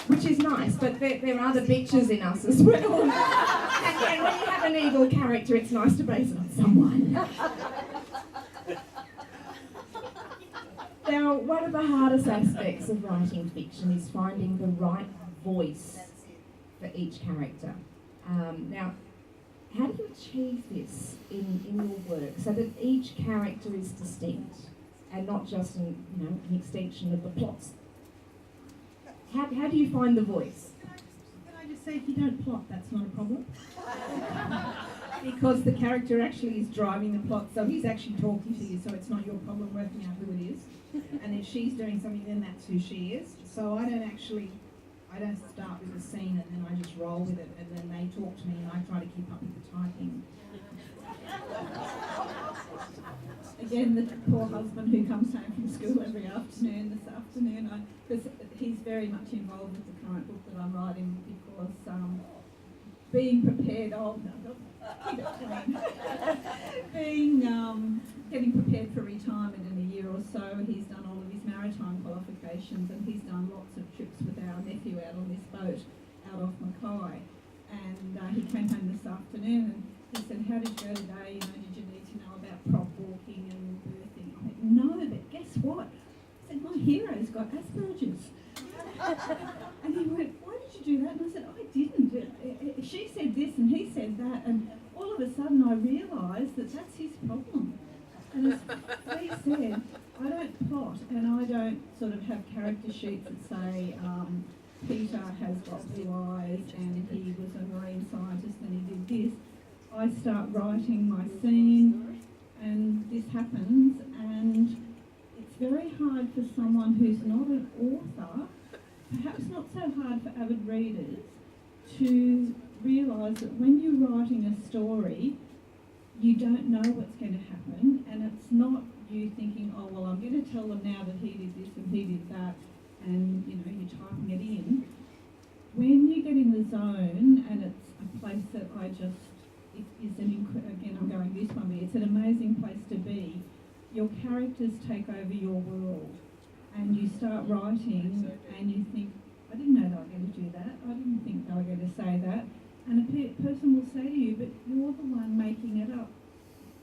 Which is nice, but there are the bitches in us as well. And when you have an evil character, it's nice to base it on someone. Now, one of the hardest aspects of writing fiction is finding the right voice for each character. Now, how do you achieve this in your work so that each character is distinct and not just an extension of the plots? How do you find the voice? Can I just say, if you don't plot, that's not a problem. Because the character actually is driving the plot, so he's actually talking to you, so it's not your problem working out who it is. And if she's doing something, then that's who she is. So I don't start with a scene and then I just roll with it, and then they talk to me and I try to keep up with the typing. Again, the poor husband who comes home from school every afternoon, this afternoon, because he's very much involved with the current book that I'm writing, because being prepared, getting prepared for retirement in a year or so, he's done all of his maritime qualifications, and he's done lots of trips with our nephew out on this boat out off Mackay. And he came home this afternoon and he said, "How did you go today? Did you need to know about prop walking and birthing?" I went, "No, but guess what?" I said, "My hero's got Asperger's." And he went, "Why did you do that?" And I said, "I didn't. She said this and he said that." And all of a sudden I realised that that's his problem. And as he said, I don't plot and I don't sort of have character sheets that say Peter has got blue eyes and he was a marine scientist and he did this. I start writing my scene and this happens, and it's very hard for someone who's not an author, perhaps not so hard for avid readers, to realise that when you're writing a story, you don't know what's going to happen, and it's not you thinking, "Oh, well, I'm going to tell them now that he did this and he did that," and, you're typing it in. When you get in the zone, and it's a place that again, I'm going this one, but it's an amazing place to be. Your characters take over your world, and you start writing, and you think, "I didn't know they were going to do that. I didn't think they were going to say that." And a person will say to you, "But you're the one making it up.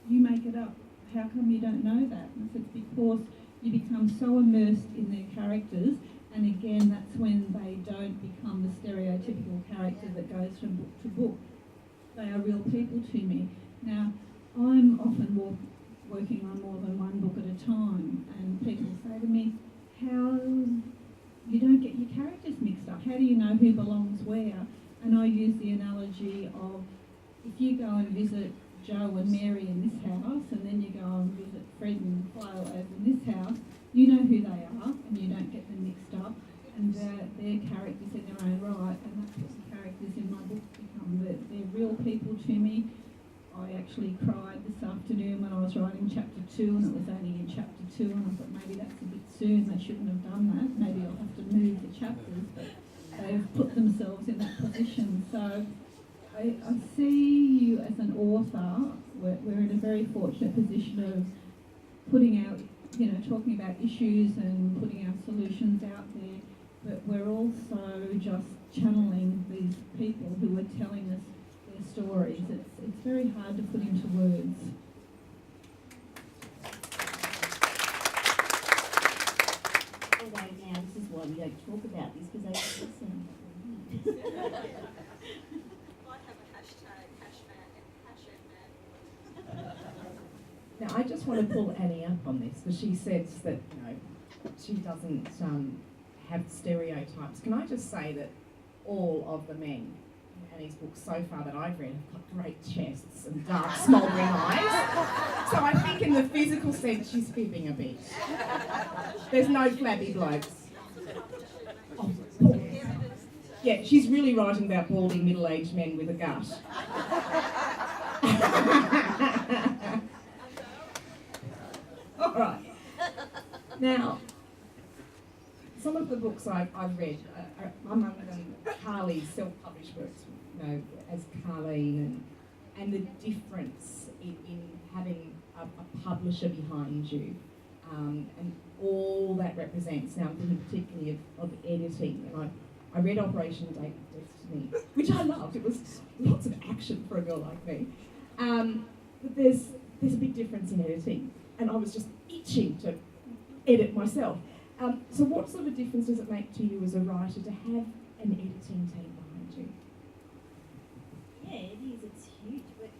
You make it up. How come you don't know that?" And it's because you become so immersed in their characters, and again, that's when they don't become the stereotypical character that goes from book to book. They are real people to me. Now, I'm often working on more than one book at a time, and people say to me, "How you don't get your characters mixed up? How do you know who belongs where?" And I use the analogy of, if you go and visit Joe and Mary in this house, and then you go and visit Fred and Flo over in this house, you know who they are, and you don't get them mixed up, and they're characters in their own right, and that's what the characters in my book become. They're real people to me. I actually cried this afternoon when I was writing chapter 2, and it was only in chapter 2, and I thought maybe that's a bit soon, they shouldn't have done that, maybe I'll have to move the chapters, but they've put themselves in that position. So I see you as an author, we're in a very fortunate position of putting out, talking about issues and putting our solutions out there, but we're also just channeling these people who are telling us their stories. It's very hard to put into words. Although now this is what why we don't talk about this, because they don't listen. Might have a hashtag, hashtag man. Now, I just want to pull Annie up on this, because she says that, she doesn't have stereotypes. Can I just say that all of the men in Annie's books so far that I've read have got great chests and dark smouldering eyes. So I think in the physical sense she's fibbing a bit. There's no flabby blokes. Oh, Paul. Yeah, she's really writing about baldy middle-aged men with a gut. All right. Now, some of the books I've read, among them Carly's self-published works, as Carleen, and the difference in having a publisher behind you, and all that represents. Now, I'm thinking particularly of editing, and I read Operation Destiny, which I loved. It was lots of action for a girl like me. But there's a big difference in editing, and I was just itching to edit myself. So what sort of difference does it make to you as a writer to have an editing team behind you? Yeah, it is. It's huge, but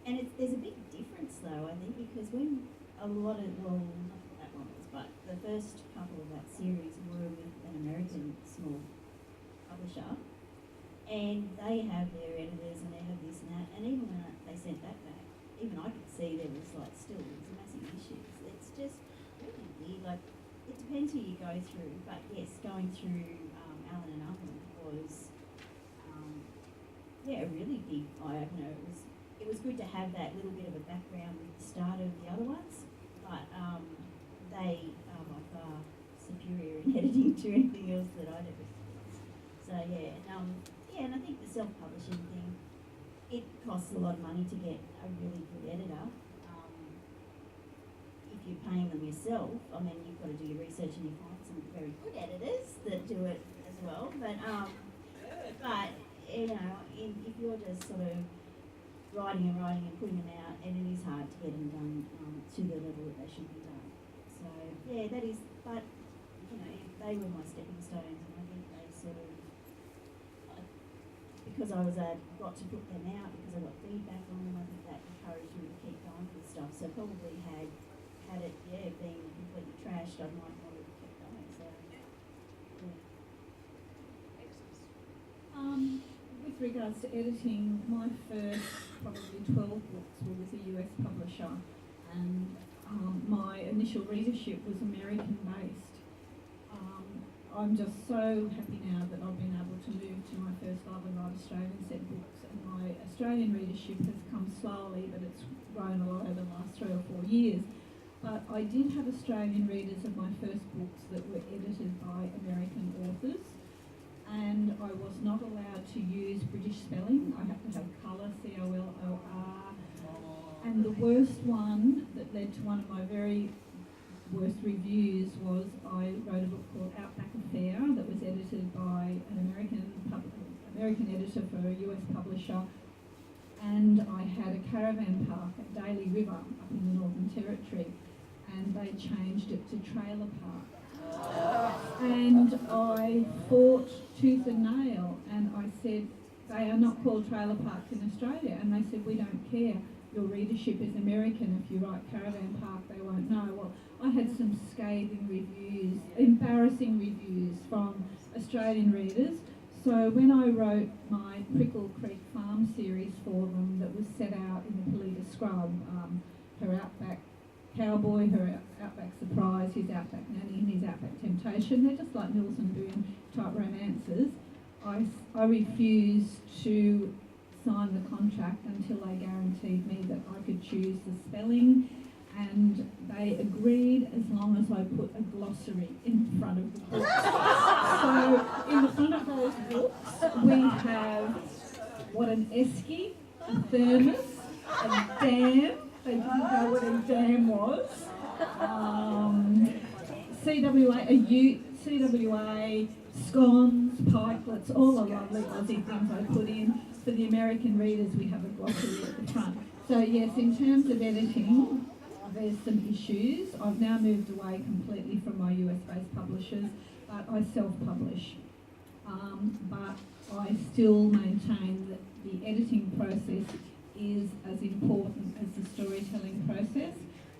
and there's a big difference though. I think because when a lot of not that one was, but the first couple of that series were with an American small publisher, and they have their editors and they have this and that, and even when they sent that back, even I could see there was still massive issues. It's just really weird. It depends who you go through, but yes, going through Allen and Owen was a really big eye opener. It was good to have that little bit of a background with the start of the other ones, but they are by far superior in editing to anything else that I'd ever seen. So and I think the self-publishing thing, it costs a lot of money to get a really good editor. If you're paying them yourself, I mean, you've got to do your research and you find some very good editors that do it as well. But if you're just sort of writing and putting them out, and it is hard to get them done to the level that they should be done. So yeah, that is. But they were my stepping stones, and I think they sort of. Because I got to put them out, because I got feedback on them, I think that encouraged me to keep going with stuff. So probably had it, being completely trashed, I might not have kept going. So, yeah. With regards to editing, my first probably 12 books were with a US publisher, and my initial readership was American-based. I'm just so happy now that I've been able to move to my first Love and Write Australian set books, and my Australian readership has come slowly, but it's grown a lot over the last 3 or 4 years. But I did have Australian readers of my first books that were edited by American authors, and I was not allowed to use British spelling. I had to have colour, C-O-L-O-R, and the worst one that led to one of my very worst reviews was I wrote a book called Outback Affair that was edited by an American editor for a US publisher, and I had a caravan park at Daly River up in the Northern Territory, and they changed it to trailer park. And I fought tooth and nail, and I said, they are not called trailer parks in Australia, and they said, we don't care. Your readership is American. If you write caravan park, they won't know. Well, I had some scathing reviews, embarrassing reviews from Australian readers. So when I wrote my Prickle Creek Farm series for them that was set out in the Polita Scrub, her Outback Cowboy, her Outback Surprise, his Outback Nanny and his Outback Temptation, they're just like Mills and Boone type romances, I refused to sign the contract until they guaranteed me that I could choose the spelling, and they agreed as long as I put a glossary in front of the book. So in the front of those books we have what an esky, a thermos, a dam, they didn't know what a dam was, CWA, scones, pikelets, all the lovely Aussie things I put in. For the American readers, we have a glossary at the front. So yes, in terms of editing, there's some issues. I've now moved away completely from my US-based publishers, but I self-publish. But I still maintain that the editing process is as important as the storytelling process.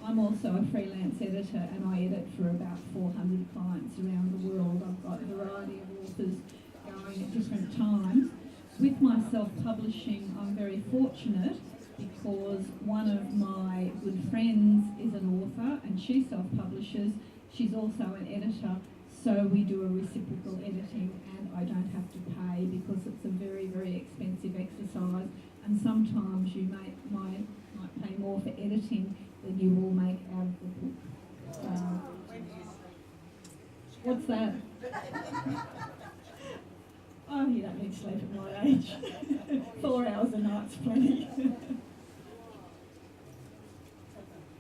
I'm also a freelance editor and I edit for about 400 clients around the world. I've got a variety of authors going at different times. With my self-publishing, I'm very fortunate because one of my good friends is an author and she self-publishes. She's also an editor, so we do a reciprocal editing and I don't have to pay because it's a very, very expensive exercise, and sometimes you might pay more for editing than you will make out of the book. What's that? Oh, you don't need sleep at my age. 4 hours a night's plenty.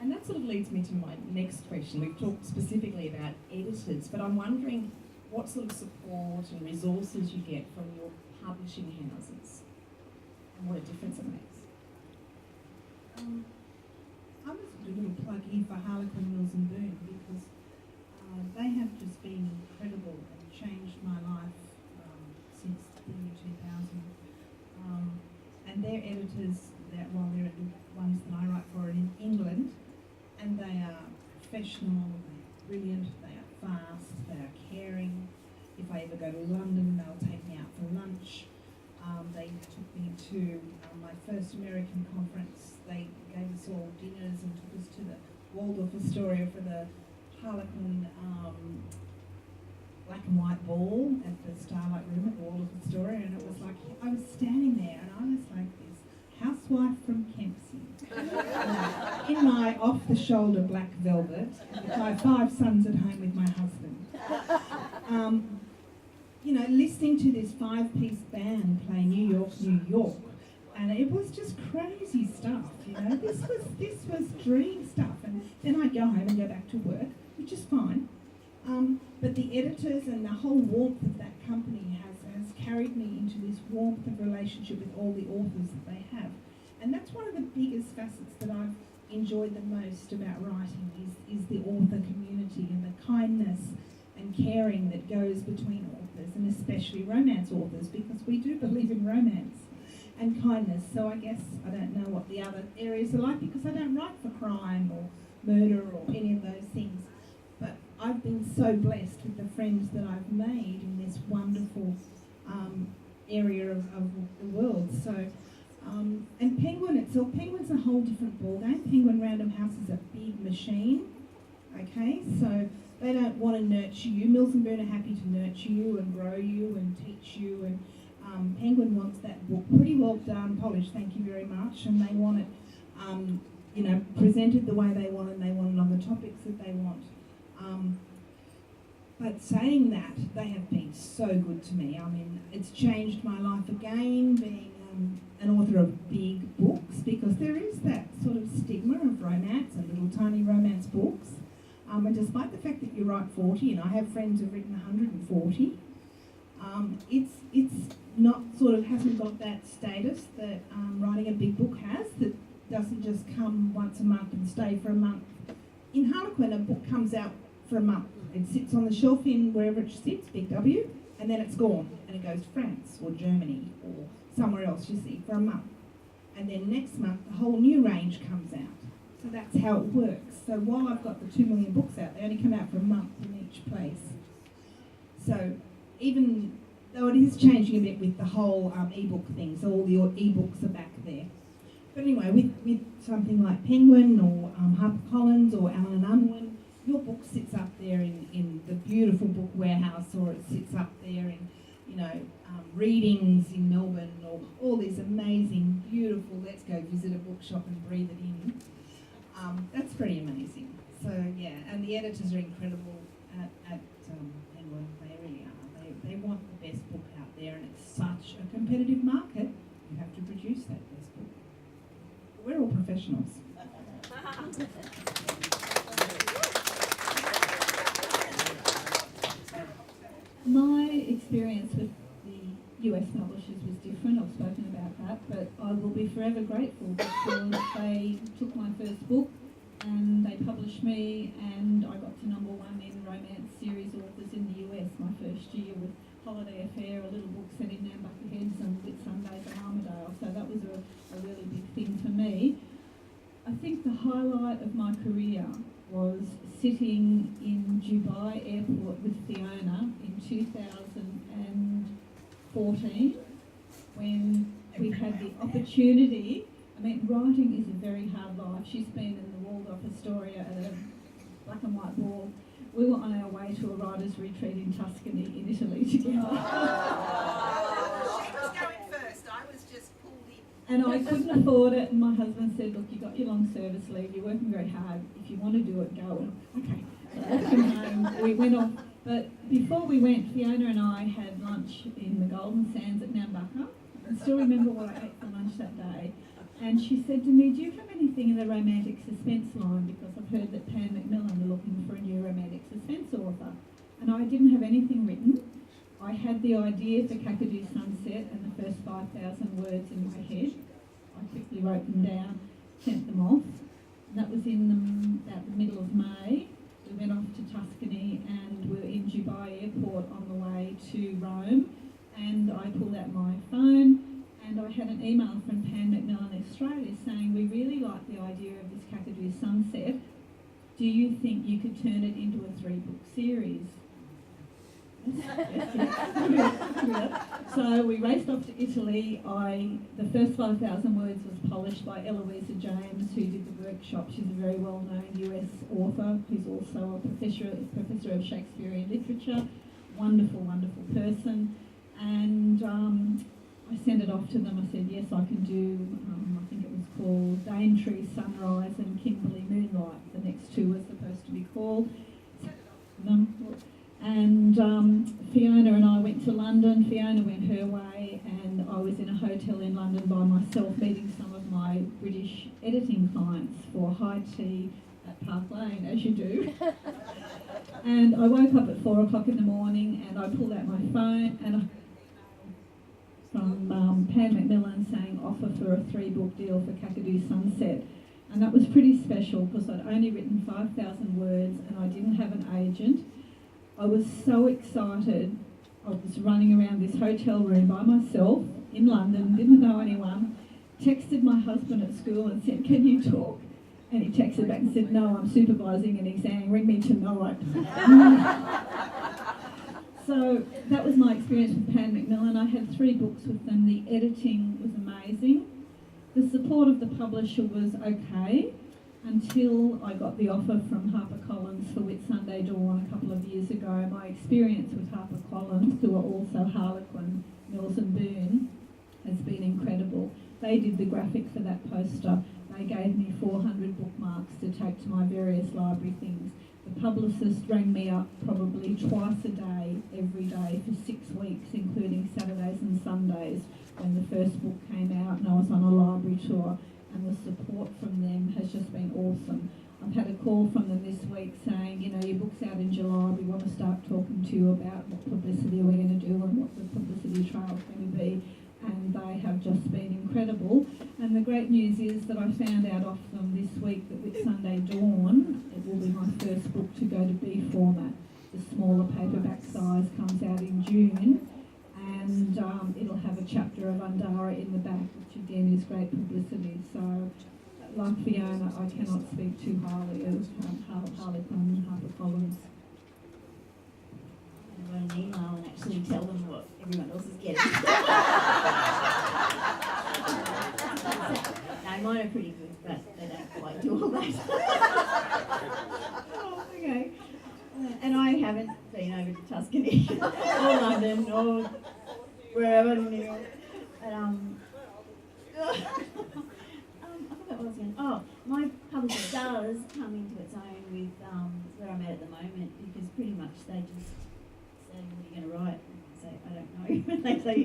And that sort of leads me to my next question. We've talked specifically about editors, but I'm wondering what sort of support and resources you get from your publishing houses and what a difference it makes. I'm just a little plug here for Harlequin, Mills and Boon because they have just been incredible and changed my life since the year 2000. And their editors, they're the ones that I write for, are in England, and they are professional, they're brilliant, they are fast, they are caring. If I ever go to London, they'll take me out for lunch. They took me to my first American conference. They gave us all dinners and took us to the Waldorf Astoria for the Harlequin black and white ball at the Starlight Room at the Waldorf Astoria, and it was like, I was standing there and I was like this housewife from Kempsey in my off-the-shoulder black velvet with my 5 sons at home with my husband. Listening to this 5-piece band play New York, New York, and it was just crazy stuff, This was dream stuff, and then I'd go home and go back to work, which is fine. But the editors and the whole warmth of that company has carried me into this warmth of relationship with all the authors that they have. And that's one of the biggest facets that I've enjoyed the most about writing is the author community and the kindness and caring that goes between authors, and especially romance authors, because we do believe in romance and kindness. So I guess I don't know what the other areas are like because I don't write for crime or murder or any of those things. But I've been so blessed with the friends that I've made in this wonderful area of the world. So, and Penguin itself, Penguin's a whole different ballgame. Penguin Random House is a big machine, okay? So they don't want to nurture you. Mills and Boon are happy to nurture you and grow you and teach you, and Penguin wants that book pretty well done, polished, thank you very much, and they want it, presented the way they want it, and they want it on the topics that they want. But saying that, they have been so good to me. I mean, it's changed my life again, being an author of big books, because there is that sort of stigma of romance and little tiny romance books. And despite the fact that you write 40, and I have friends who've written 140, it's not sort of, hasn't got that status that writing a big book has, that doesn't just come once a month and stay for a month. In Harlequin, a book comes out for a month. It sits on the shelf in wherever it sits, Big W, and then it's gone, and it goes to France or Germany or somewhere else, you see, for a month. And then next month, the whole new range comes out. So that's how it works. So while I've got the 2 million books out, they only come out for a month in each place. So even though it is changing a bit with the whole e-book thing, so all the e-books are back there. But anyway, with something like Penguin or HarperCollins or Allen & Unwin, your book sits up there in the beautiful book warehouse, or it sits up there in, readings in Melbourne, or all these amazing, beautiful, let's go visit a bookshop and breathe it in. That's pretty amazing. So yeah, and the editors are incredible at Penguin. They really are. They want the best book out there, and it's such a competitive market. You have to produce that best book. We're all professionals. My experience with the US publishers was different. I've spoken about that, but I will be forever grateful because they took my first book and they published me, and I got to #1 in romance series authors in the US my first year with Holiday Affair, a little book set in Nambucca Heads, and Whitsundays and Armadale. So that was a really big thing for me. I think the highlight of my career was sitting in Dubai airport with Fiona in 2014 when we had the opportunity. I mean, writing is a very hard life. She's been in the Waldorf Astoria at a black and white wall. We were on our way to a writer's retreat in Tuscany in Italy together. She was going first. I was just pulled in. And I couldn't afford it, and my husband said, look, you got your long service leave, you're working very hard, if you want to do it, go. And okay. So I came home, we went off. But before we went, Fiona and I had lunch in the Golden Sands at Nambucca. I still remember what I ate for lunch that day. And she said to me, do you have anything in the romantic suspense line? Because I've heard that Pan Macmillan are looking for a new romantic suspense author. And I didn't have anything written. I had the idea for Kakadu Sunset and the first 5,000 words in my head. I quickly wrote them down, sent them off. And that was in about the middle of May. We went off to Tuscany and we were in Dubai airport on the way to Rome. And I pulled out my phone and I had an email from Pan Macmillan Australia saying, we really like the idea of this Kakadu Sunset. Do you think you could turn it into a 3-book series? So we raced off to Italy. The first 5,000 words was polished by Eloisa James, who did the workshop. She's a very well-known US author who's also a professor of Shakespearean literature. Wonderful, wonderful person. And I sent it off to them. I said, yes, I can do, I think it was called Daintree Sunrise and Kimberley Moonlight. The next two were supposed to be called. And Fiona and I went to London. Fiona went her way, and I was in a hotel in London by myself, meeting some of my British editing clients for high tea at Park Lane, as you do. And I woke up at 4 o'clock in the morning, and I pulled out my phone, and from Pan Macmillan saying offer for a 3-book deal for Kakadu Sunset. And that was pretty special because I'd only written 5,000 words and I didn't have an agent. I was so excited. I was running around this hotel room by myself in London, didn't know anyone, texted my husband at school and said, can you talk? And he texted back and said, no, I'm supervising an exam, ring me tonight. So that was my experience with Pan Macmillan. I had 3 books with them. The editing was amazing. The support of the publisher was okay until I got the offer from HarperCollins for Whitsunday Dawn a couple of years ago. My experience with HarperCollins, who are also Harlequin, Mills and Boon, has been incredible. They did the graphic for that poster. They gave me 400 bookmarks to take to my various library things. The publicist rang me up probably twice a day, every day, for 6 weeks, including Saturdays and Sundays, when the first book came out and I was on a library tour, and the support from them has just been awesome. I've had a call from them this week saying, you know, your book's out in July, we want to start talking to you about what publicity we're going to do and what the publicity trail is going to be, and they have just been incredible. And the great news is that I found out off them this week that Whitsunday Dawn, it will be my first book to go to B format. The smaller paperback size comes out in June, and it'll have a chapter of Undara in the back, which again is great publicity. So, like Fiona, I cannot speak too highly of Harlequin and HarperCollins. I'm going to email and actually tell them what everyone else is getting. No, mine are pretty good, but they don't quite do all that. Oh, okay. And I haven't been over to Tuscany or London or wherever in New York. But, I forgot what I was going to... Oh, my publisher does come into its own with where I'm at the moment, because pretty much they just say, what are you going to write? And I say, I don't know. They say,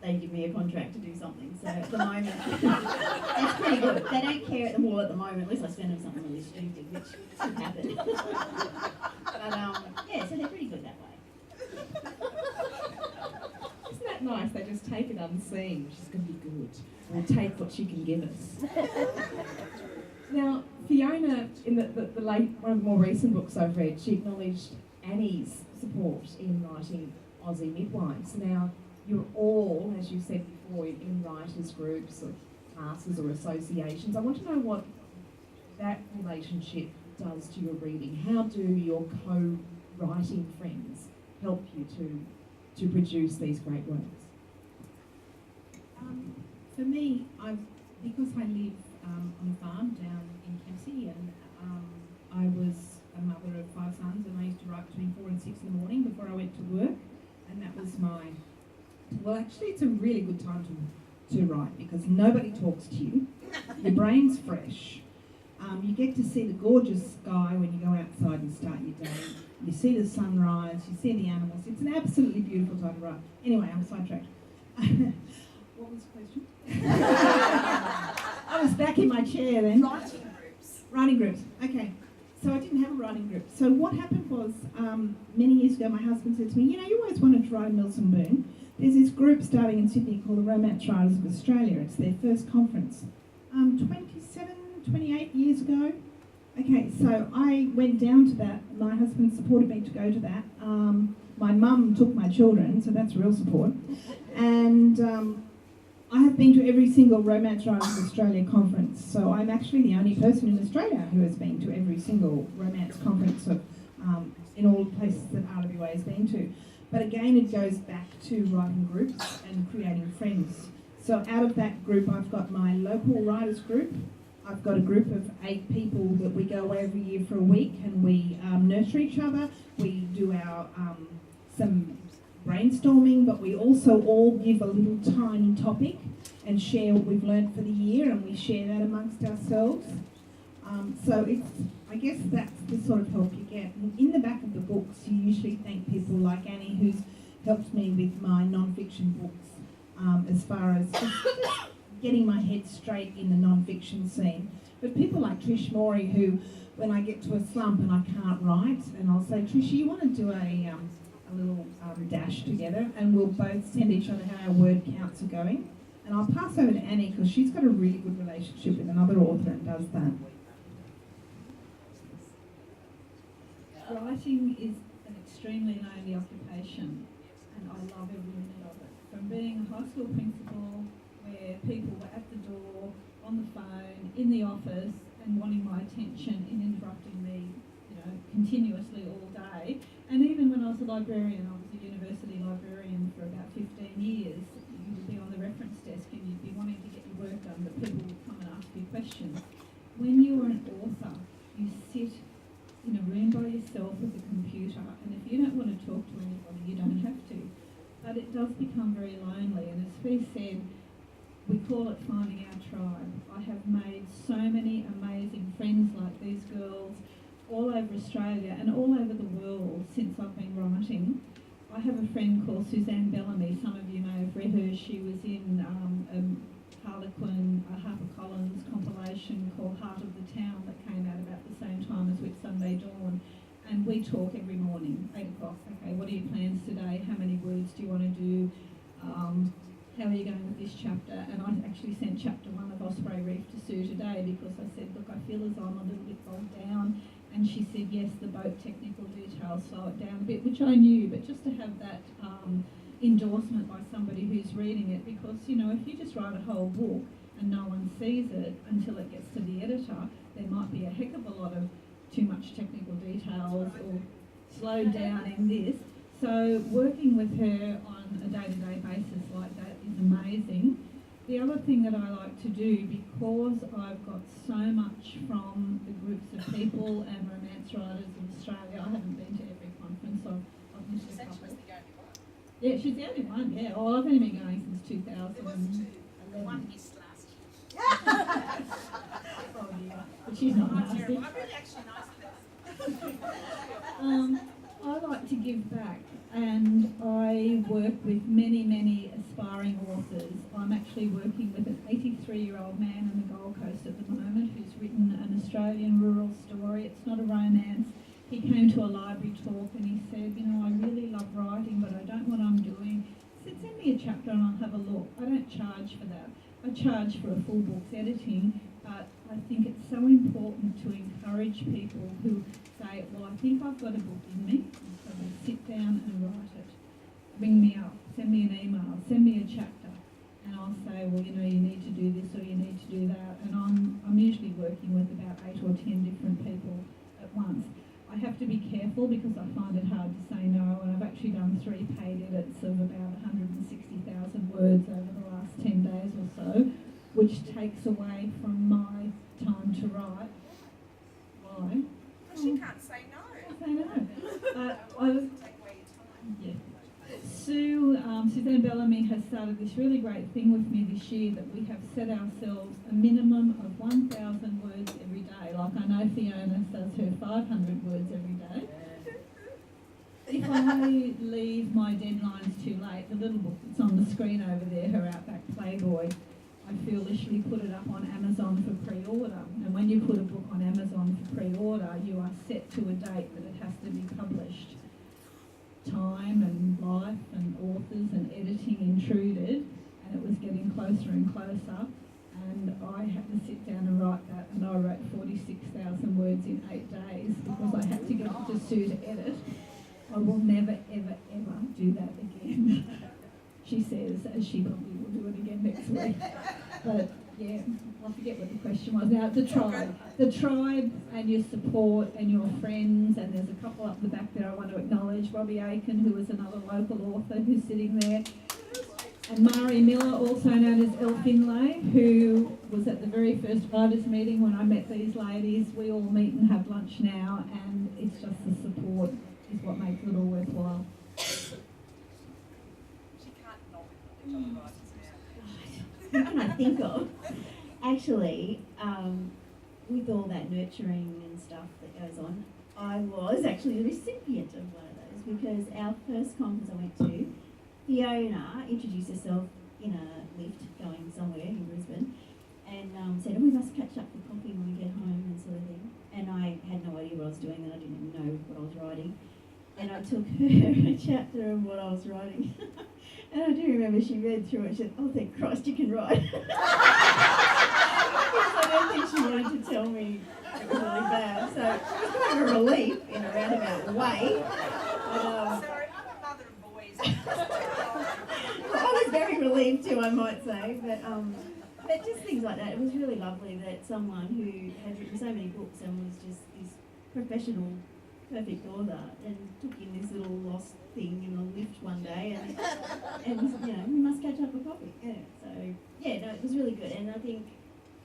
they give me a contract to do something. So at the moment, it's pretty good. They don't care at the moment, at least I spend on something really stupid, which could happen. But yeah, so they're pretty good that way. Isn't that nice? They just take it unseen. She's going to be good. We'll take what she can give us. Now, Fiona, in the late, one of the more recent books I've read, she acknowledged Annie's support in writing Aussie Midwives. Now, you're all, as you said before, in writers' groups or classes or associations. I want to know what that relationship does to your reading. How do your co-writing friends help you to produce these great works? For me, because I live on a farm down in Kempsey, and I was a mother of 5 sons, and I used to write between 4 and 6 in the morning before I went to work, and that was well, actually it's a really good time to write because nobody talks to you, your brain's fresh, you get to see the gorgeous sky when you go outside and start your day, you see the sunrise, you see the animals, it's an absolutely beautiful time to write. Anyway, I'm sidetracked. What was the question? I was back in my chair then. Writing groups. Okay. So I didn't have a writing group. So what happened was, many years ago, my husband said to me, you know, you always wanted to write a Milson Boone. There's this group starting in Sydney called the Romance Writers of Australia. It's their first conference. 28 years ago. Okay, so I went down to that. My husband supported me to go to that. My mum took my children, so that's real support. And I have been to every single Romance Writers of Australia conference, so I'm actually the only person in Australia who has been to every single romance conference in all places that RWA has been to. But again, it goes back to writing groups and creating friends. So out of that group, I've got my local writers group. I've got a group of 8 people that we go away every year for a week, and we nurture each other. We do our some brainstorming, but we also all give a little tiny topic and share what we've learned for the year, and we share that amongst ourselves. So I guess that's the sort of help you get. And in the back of the books, you usually thank people like Annie, who's helped me with my non-fiction books, as far as just getting my head straight in the non-fiction scene. But people like Trish Morey, who, when I get to a slump and I can't write, and I'll say, Trish, you want to do a little dash together, and we'll both send each other how our word counts are going. And I'll pass over to Annie because she's got a really good relationship with another author and does that. Writing is an extremely lonely occupation, and I love every minute of it. From being a high school principal, where people were at the door, on the phone, in the office, and wanting my attention and interrupting me, continuously all day. And even when I was a librarian, I was a university librarian for about 15 years. You would be on the reference desk and you'd be wanting to get your work done, but people would come and ask you questions. When you are an author, you sit in a room by yourself with a computer, and if you don't want to talk to anybody, you don't have to. But it does become very lonely, and as Fee said, we call it finding our tribe. I have made so many amazing friends like these girls all over Australia and all over the world since I've been writing. I have a friend called Suzanne Bellamy. Some of you may have read her. She was in Harlequin, HarperCollins compilation called Heart of the Town that came out about the same time as Whitsunday Dawn. And we talk every morning, 8 o'clock. Okay, what are your plans today? How many words do you want to do? How are you going with this chapter? And I actually sent chapter 1 of Osprey Reef to Sue today because I said, look, I feel as though I'm a little bit bogged down. And she said, yes, the boat technical details slow it down a bit, which I knew, but just to have that endorsement by somebody who's reading it, because, if you just write a whole book and no one sees it until it gets to the editor, there might be a heck of a lot of too much technical details or slowed down in this. So working with her on a day-to-day basis like that is amazing. The other thing that I like to do, because I've got so much from the groups of people and romance writers in Australia, I haven't been to every conference, I've missed a couple. Yeah, she's the only one, yeah. Oh, I've only been going since 2011. One missed last year. Oh dear, but she's not nasty. I'm really actually nice. I like to give back, and I work with many, many aspiring authors. I'm actually working with an 83-year-old man on the Gold Coast at the moment who's written an Australian rural story. It's not a romance. He came to a library talk and he said, I really love writing, but I don't know what I'm doing. I said, send me a chapter and I'll have a look. I don't charge for that. I charge for a full book's editing, but I I think it's so important to encourage people who say, well, I think I've got a book in me, and so they sit down and write it. Ring me up, send me an email, send me a chapter, and I'll say, well, you know, you need to do this or you need to do that, and I'm usually working with about 8 or 10 different people at once. I have to be careful because I find it hard to say no, and I've actually done 3 paid edits of about 160,000 words over the last 10 days or so, which takes away from my time to write. Why? Because you can't say no. I say no. I was, Take away your time. yeah. Suzanne Bellamy has started this really great thing with me this year that we have set ourselves a minimum of 1,000 words every day. Like I know Fiona does her 500 words every day. If I leave my deadlines too late, the little book that's on the screen over there, her Outback Playboy, I foolishly put it up on Amazon for pre-order. And when you put a book on Amazon for pre-order, you are set to a date that it has to be published. Time and life and authors and editing intruded, and it was getting closer and closer, and I had to sit down and write that, and I wrote 46,000 words in 8 days because I had to get it to Sue to edit. I will never, ever, ever do that again. She says, as she probably will do it again next week. But yeah, I forget what the question was now. The tribe and your support and your friends, and there's a couple up the back there I want to acknowledge. Robbie Aiken, who is another local author who's sitting there. And Mari Miller, also known as Elle Finlay, who was at the very first writers' meeting when I met these ladies. We all meet and have lunch now, and it's just the support is what makes it all worthwhile. She can't not acknowledge other writers now. What can I think of? Actually, with all that nurturing and stuff that goes on, I was actually the recipient of one of those because our first conference I went to, Fiona introduced herself in a lift going somewhere in Brisbane and said, oh, we must catch up for coffee when we get home and sort of thing. And I had no idea what I was doing and I didn't know what I was writing. And I took her a chapter of what I was writing. And I do remember she read through it and she said, oh, thank Christ you can write. Because I don't think she wanted to tell me it was really bad. So it was kind of a relief in a roundabout way. But, Sorry, I'm a mother of boys. I was very relieved too, I might say. But just things like that. It was really lovely that someone who had written so many books and was just this professional, perfect author and took in this little lost thing in a lift one day and you know, we must catch up for coffee. Yeah. So yeah, no, it was really good. And I think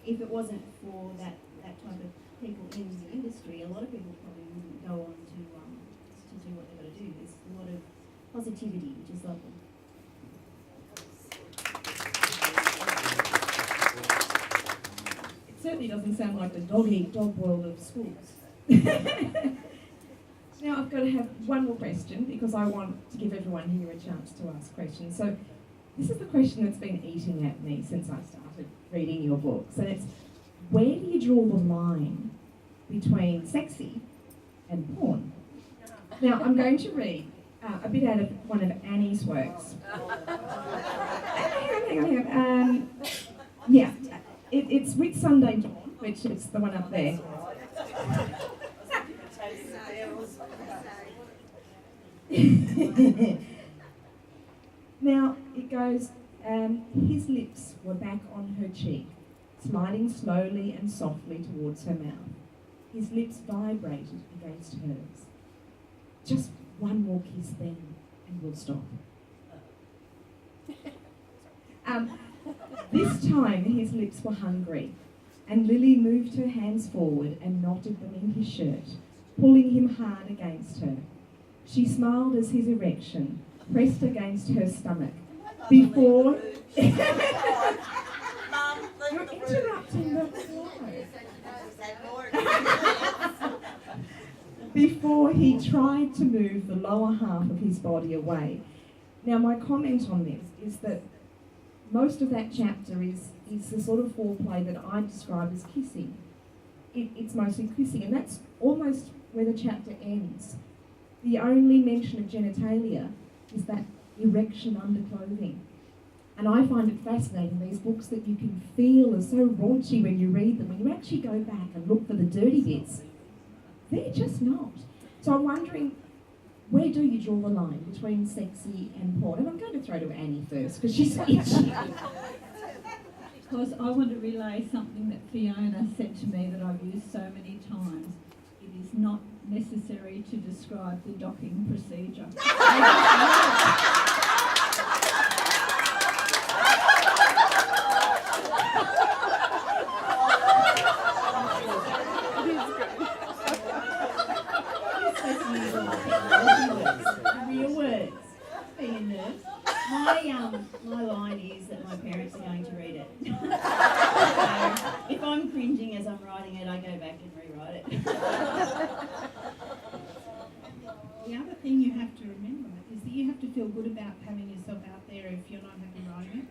if it wasn't for that type of people in the industry, a lot of people probably wouldn't go on to do what they've got to do. There's a lot of positivity, which is lovely. It certainly doesn't sound like the dog world of schools. Now I've got to have one more question because I want to give everyone here a chance to ask questions. So this is the question that's been eating at me since I started reading your books, and it's, where do you draw the line between sexy and porn? Now I'm going to read a bit out of one of Annie's works. Hang on. Yeah, it's Whit Sunday Dawn, which is the one up there. Now it goes, his lips were back on her cheek, sliding slowly and softly towards her mouth. His lips vibrated against hers. Just one more kiss then, and we'll stop. This time his lips were hungry, and Lily moved her hands forward and knotted them in his shirt, pulling him hard against her. She smiled as his erection pressed against her stomach before... You're interrupting the flow. Before he tried to move the lower half of his body away. Now my comment on this is that most of that chapter is the sort of foreplay that I describe as kissing. It's mostly kissing, and that's almost where the chapter ends. The only mention of genitalia is that erection under clothing. And I find it fascinating, these books that you can feel are so raunchy when you read them. When you actually go back and look for the dirty bits, they're just not. So I'm wondering, where do you draw the line between sexy and porn? And I'm going to throw to Annie first, because she's itchy. Because I want to relay something that Fiona said to me that I've used so many times. It is not necessary to describe the docking procedure. Real words. Being a nurse. My line is that my parents are going to read it. So if I'm cringing as I'm writing it, I go back and rewrite it. The other thing you have to remember is that you have to feel good about having yourself out there if you're not happy writing it.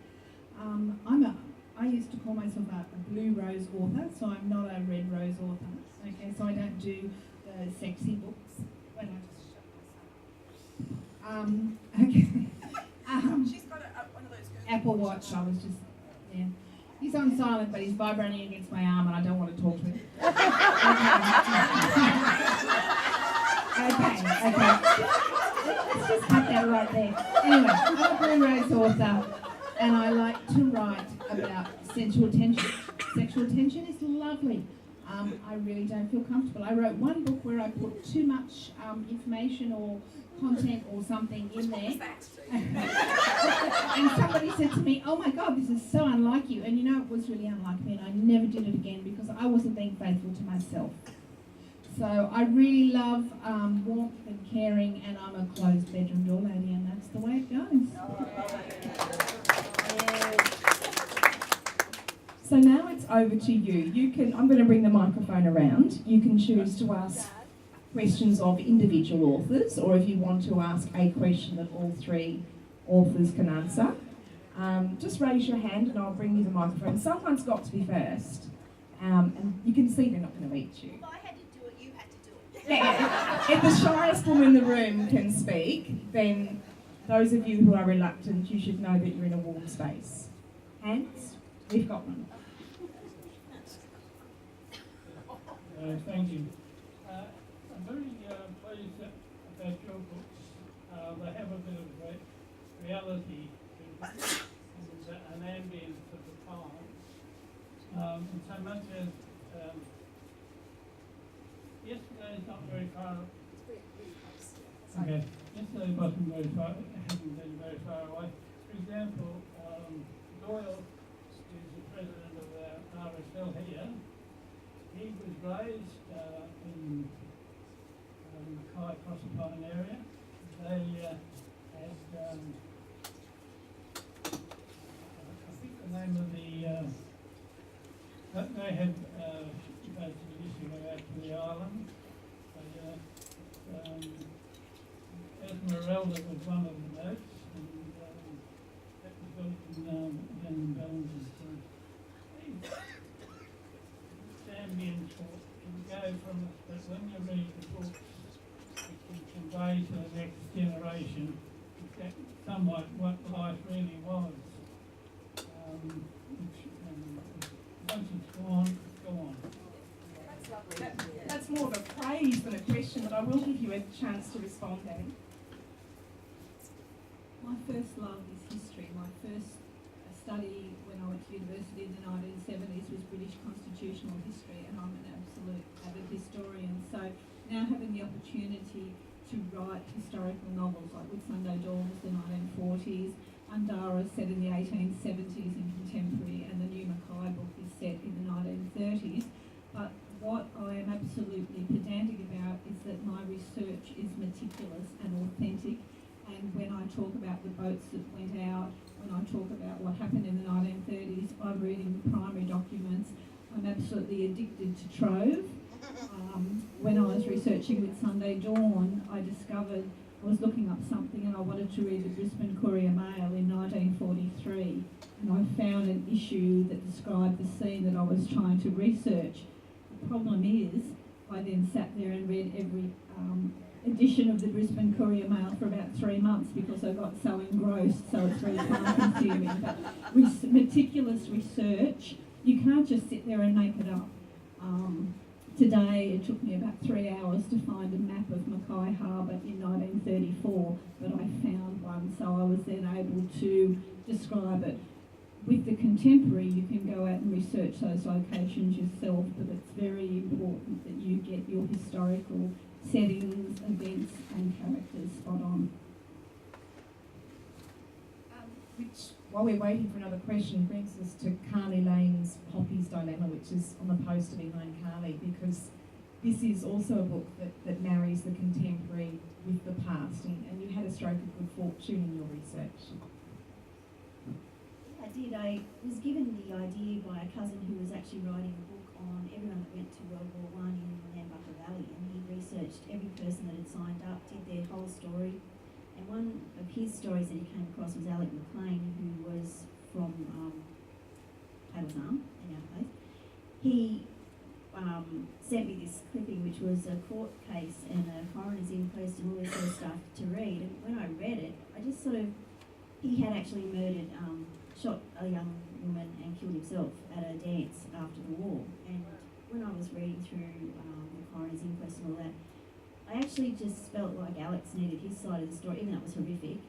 I used to call myself a blue rose author, so I'm not a red rose author. Okay, so I don't do the sexy books. When I just shut myself. Okay. She's got one of those Apple Watch. I was just, yeah. He's on silent, but he's vibrating against my arm, and I don't want to talk to him. Okay. Let's just cut that right there. Anyway, I'm a blue rose author, and I like to write about sensual tension. Sexual tension is lovely. I really don't feel comfortable. I wrote one book where I put too much information or content or something in there. And somebody said to me, "Oh my God, this is so unlike you." And you know, it was really unlike me, and I never did it again because I wasn't being faithful to myself. So I really love warmth and caring, and I'm a closed bedroom door lady, and that's the way it goes. So now it's over to you. I'm going to bring the microphone around. You can choose to ask questions of individual authors, or if you want to ask a question that all three authors can answer. Just raise your hand and I'll bring you the microphone. Someone's got to be first. And you can see they're not going to reach you. If I had to do it, you had to do it. Yeah. If the shyest woman in the room can speak, then those of you who are reluctant, you should know that you're in a warm space. Hands? We've got one. Thank you. I'm very pleased about your books. They have a bit of reality to them and an ambience of the time. And so much as yesterday is not very far. Okay. Yesterday wasn't very far. Hasn't been very far away. For example, Doyle is the president of the RSL here. He was raised in Mackay Proserpine area. They had, I think the name of they had basically used to go out to the island. Esmeralda was one of the notes, and that was built in Valentine. Ambience can go from us, but when you read the books, it can convey to the next generation somewhat what life really was. Once it's gone, it's gone. That's lovely. That's more of a praise than a question, but I will give you a chance to respond, Annie. My first love is history. My first study when I went to university in the 1970s was British constitutional history, and I'm an absolute avid historian. So now having the opportunity to write historical novels like Whitsunday Dawn was the 1940s, Undara set in the 1870s in contemporary, and the new Mackay book is set in the 1930s. But what I am absolutely pedantic about is that my research is meticulous and authentic. And when I talk about the boats that went out, when I talk about what happened in the 1930s, I'm reading primary documents. I'm absolutely addicted to Trove. When I was researching with Sunday Dawn, I was looking up something and I wanted to read the Brisbane Courier Mail in 1943, and I found an issue that described the scene that I was trying to research. The problem is, I then sat there and read every edition of the Brisbane Courier Mail for about 3 months because I got so engrossed, so it's very time consuming. But meticulous research, you can't just sit there and make it up. Today it took me about 3 hours to find a map of McArthur Harbour in 1934, but I found one, so I was then able to describe it. With the contemporary, you can go out and research those locations yourself, but it's very important that you get your historical settings, events and characters spot on. Which, while we're waiting for another question, brings us to Carly Lane's Poppy's Dilemma, which is on the poster behind Carly, because this is also a book that marries the contemporary with the past, and you had a stroke of good fortune in your research. I did. I was given the idea by a cousin who was actually writing a book on everyone that went to World War I in the McArthur Valley, and he researched every person that had signed up, did their whole story. And one of his stories that he came across was Alec McLean, who was from Taylor's Arm in our place. He sent me this clipping, which was a court case and a coroner's inquest and all this sort of stuff to read. And when I read it, I just sort of, he had actually murdered, shot a young woman and killed himself at a dance after the war. And when I was reading through the coroner's inquest and all that, I actually just felt like Alex needed his side of the story, even though it was horrific.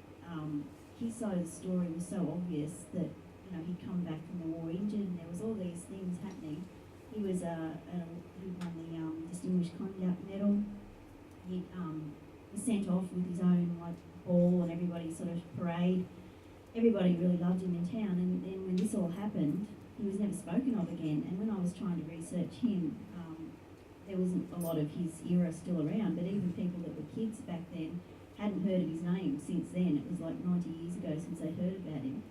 His side of the story was so obvious that, you know, he'd come back from the war injured and there was all these things happening. He was he won the Distinguished Conduct Medal. He was sent off with his own like ball and everybody sort of parade. Everybody really loved him in town, and then when this all happened, he was never spoken of again. And when I was trying to research him, there wasn't a lot of his era still around, but even people that were kids back then hadn't heard of his name since then. It was like 90 years ago since they'd heard about him.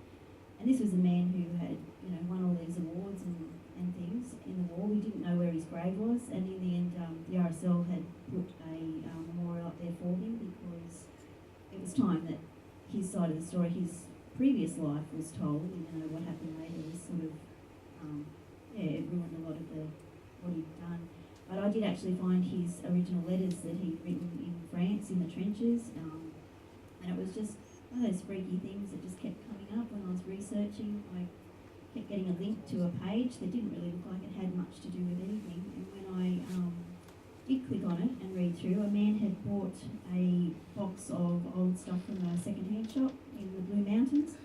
And this was a man who had, you know, won all these awards and things in the war. We didn't know where his grave was, and in the end, the RSL had put a memorial up there for him because it was time that his side of the story, his previous life was told, and you know what happened later was sort of, it ruined a lot of what he'd done. But I did actually find his original letters that he'd written in France in the trenches, and it was just one of those freaky things that just kept coming up when I was researching. I kept getting a link to a page that didn't really look like it had much to do with anything, and when I did click on it and read through, a man had bought a box of old stuff from a second-hand shop in the Blue Mountains,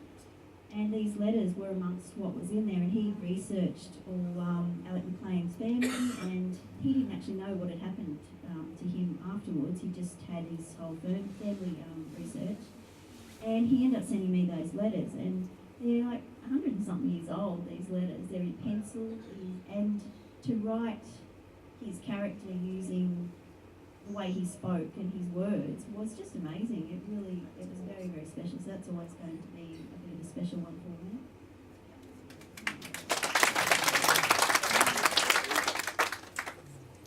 and these letters were amongst what was in there, and he researched all Alec McLean's family, and he didn't actually know what had happened to him afterwards. He just had his whole family research, and he ended up sending me those letters, and they're like 100 and something years old, these letters. They're in pencil, and to write his character using the way he spoke and his words was just amazing. It was very, very special. So that's always going to be a bit of a special one for me.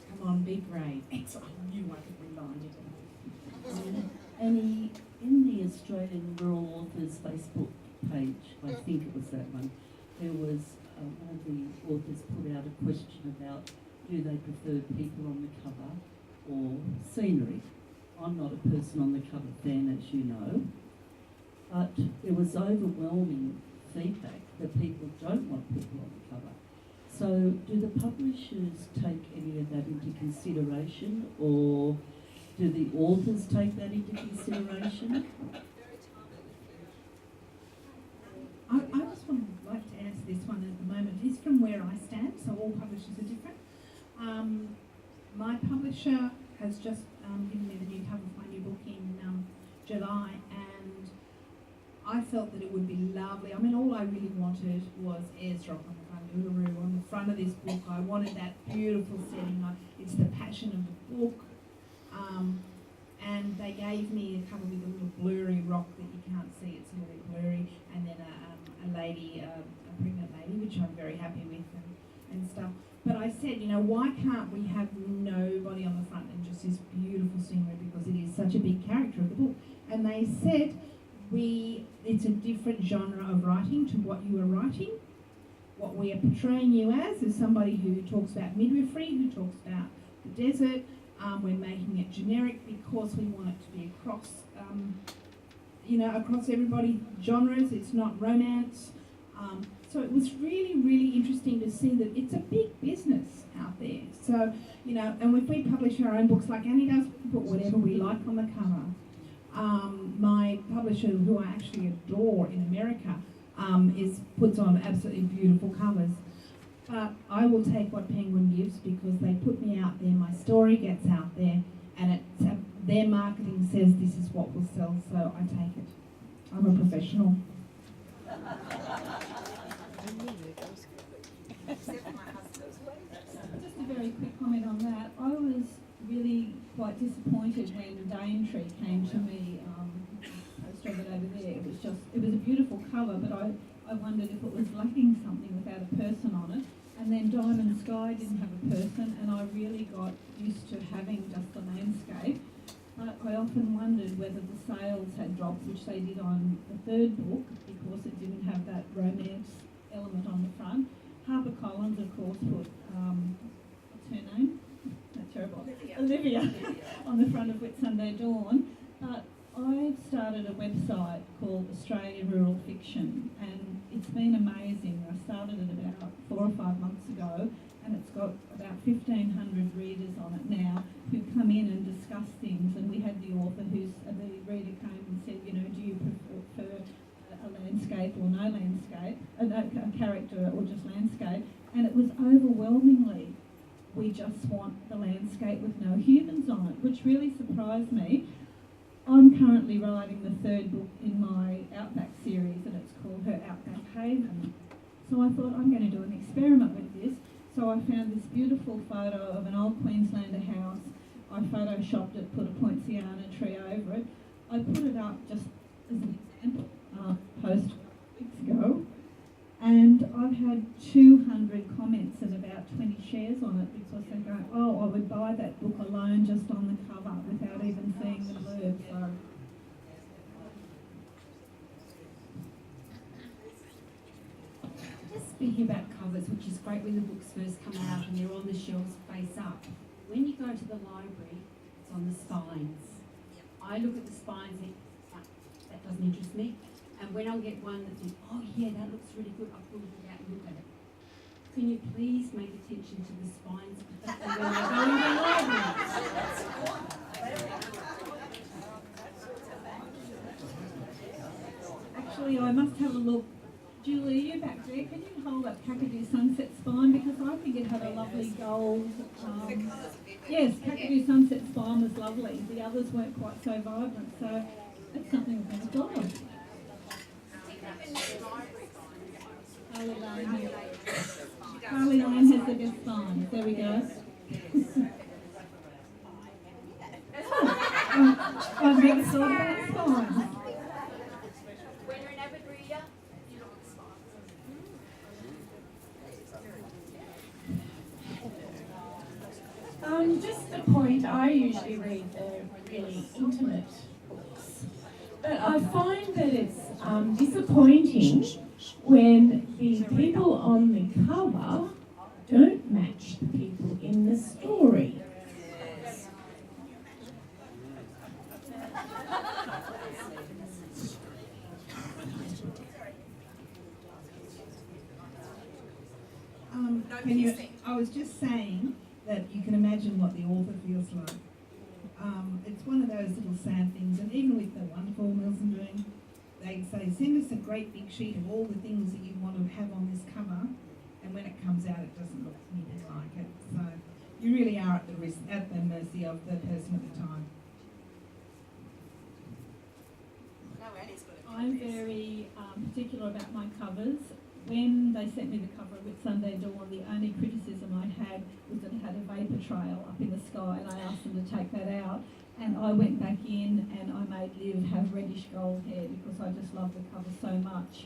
Come on, be brave. I knew I could remind you. Annie, in the Australian Rural Authors Facebook page, I think it was that one, there was one of the authors put out a question about do they prefer people on the cover or scenery. I'm not a person on the cover fan, as you know, but there was overwhelming feedback that people don't want people on the cover. So do the publishers take any of that into consideration, or do the authors take that into consideration? I just would like to answer this one at the moment. It's from where I stand, so all publishers are different. My publisher has just given me the new cover of my new book in July, and I felt that it would be lovely. I mean, all I really wanted was airdrop on the front, Uluru on the front of this book. I wanted that beautiful setting. It's the passion of the book. And they gave me a cover with a little blurry rock that you can't see. It's really blurry, and then a lady, a pregnant lady, which I'm very happy with, and stuff. But I said, you know, why can't we have nobody on the front and just this beautiful scenery, because it is such a big character of the book. And they said, it's a different genre of writing to what you are writing. What we are portraying you as is somebody who talks about midwifery, who talks about the desert, We're making it generic because we want it to be across, across everybody genres. It's not romance. So it was really, really interesting to see that it's a big business out there. So, and if we publish our own books like Annie does, we put whatever we like on the cover. My publisher, who I actually adore in America, puts on absolutely beautiful covers. But I will take what Penguin gives because they put me out there, my story gets out there, and their marketing says this is what will sell, so I take it. I'm a professional. Just a very quick comment on that. I was really quite disappointed when Daintree came to me, posted it over there. It was a beautiful cover, but I wondered if it was lacking something without a person on it. And then Diamond Sky didn't have a person, and I really got used to having just the landscape. But I often wondered whether the sales had dropped, which they did on the third book, because it didn't have that romance element on the front. HarperCollins, of course, put, what's her name? That's terrible. Olivia on the front of Whitsunday Dawn. But I've started a website called Australia Rural Fiction, and it's been amazing. I started it about 4 or 5 months ago, and it's got about 1,500 readers on it now who come in and discuss things. And we had the author the reader came and said, do you prefer a landscape or no landscape, a character or just landscape? And it was overwhelmingly, we just want the landscape with no humans on it, which really surprised me. I'm currently writing the third book in my Outback series, and it's called Her Outback Haven. So I thought I'm going to do an experiment with this. So I found this beautiful photo of an old Queenslander house. I photoshopped it, put a poinciana tree over it. I put it up just as an example, post weeks ago, and I've had 200 comments and about 20 shares on it because they go, oh, I would buy that book alone just on the cover without even seeing the blurb. So. Just speaking about covers, which is great when the books first come out and they're on the shelves face up. When you go to the library, it's on the spines. I look at the spines and that doesn't interest me. And when I get one that thinks, oh yeah, that looks really good, I pull it out and look at it. Can you please make attention to the spines when I go into the library? Actually, I must have a look. Julie, you back there, can you hold up Kakadu Sunset Spine? Because I think it had a lovely gold. Yes, Kakadu Sunset Spine was lovely. The others weren't quite so vibrant, so that's something we're going to follow. Carly Lane has the best spines. There we go. I've never thought about spines. When you're an avid reader, you don't sponsor. Just a point, I usually read the really intimate books, but I find that it's disappointing when the people on the cover don't match the people in the story. I was just saying that you can imagine what the author feels like. It's one of those little sad things, and even with the wonderful Milson doing, they say, send us a great big sheet of all the things that you want to have on this cover, and when it comes out, it doesn't look anything like it. So you really are at the mercy of the person at the time. I'm very particular about my covers. When they sent me the cover of Whitsunday Dawn, the only criticism I had was that it had a vapour trail up in the sky, and I asked them to take that out. And I went back in and I made Liv have reddish gold hair because I just love the cover so much.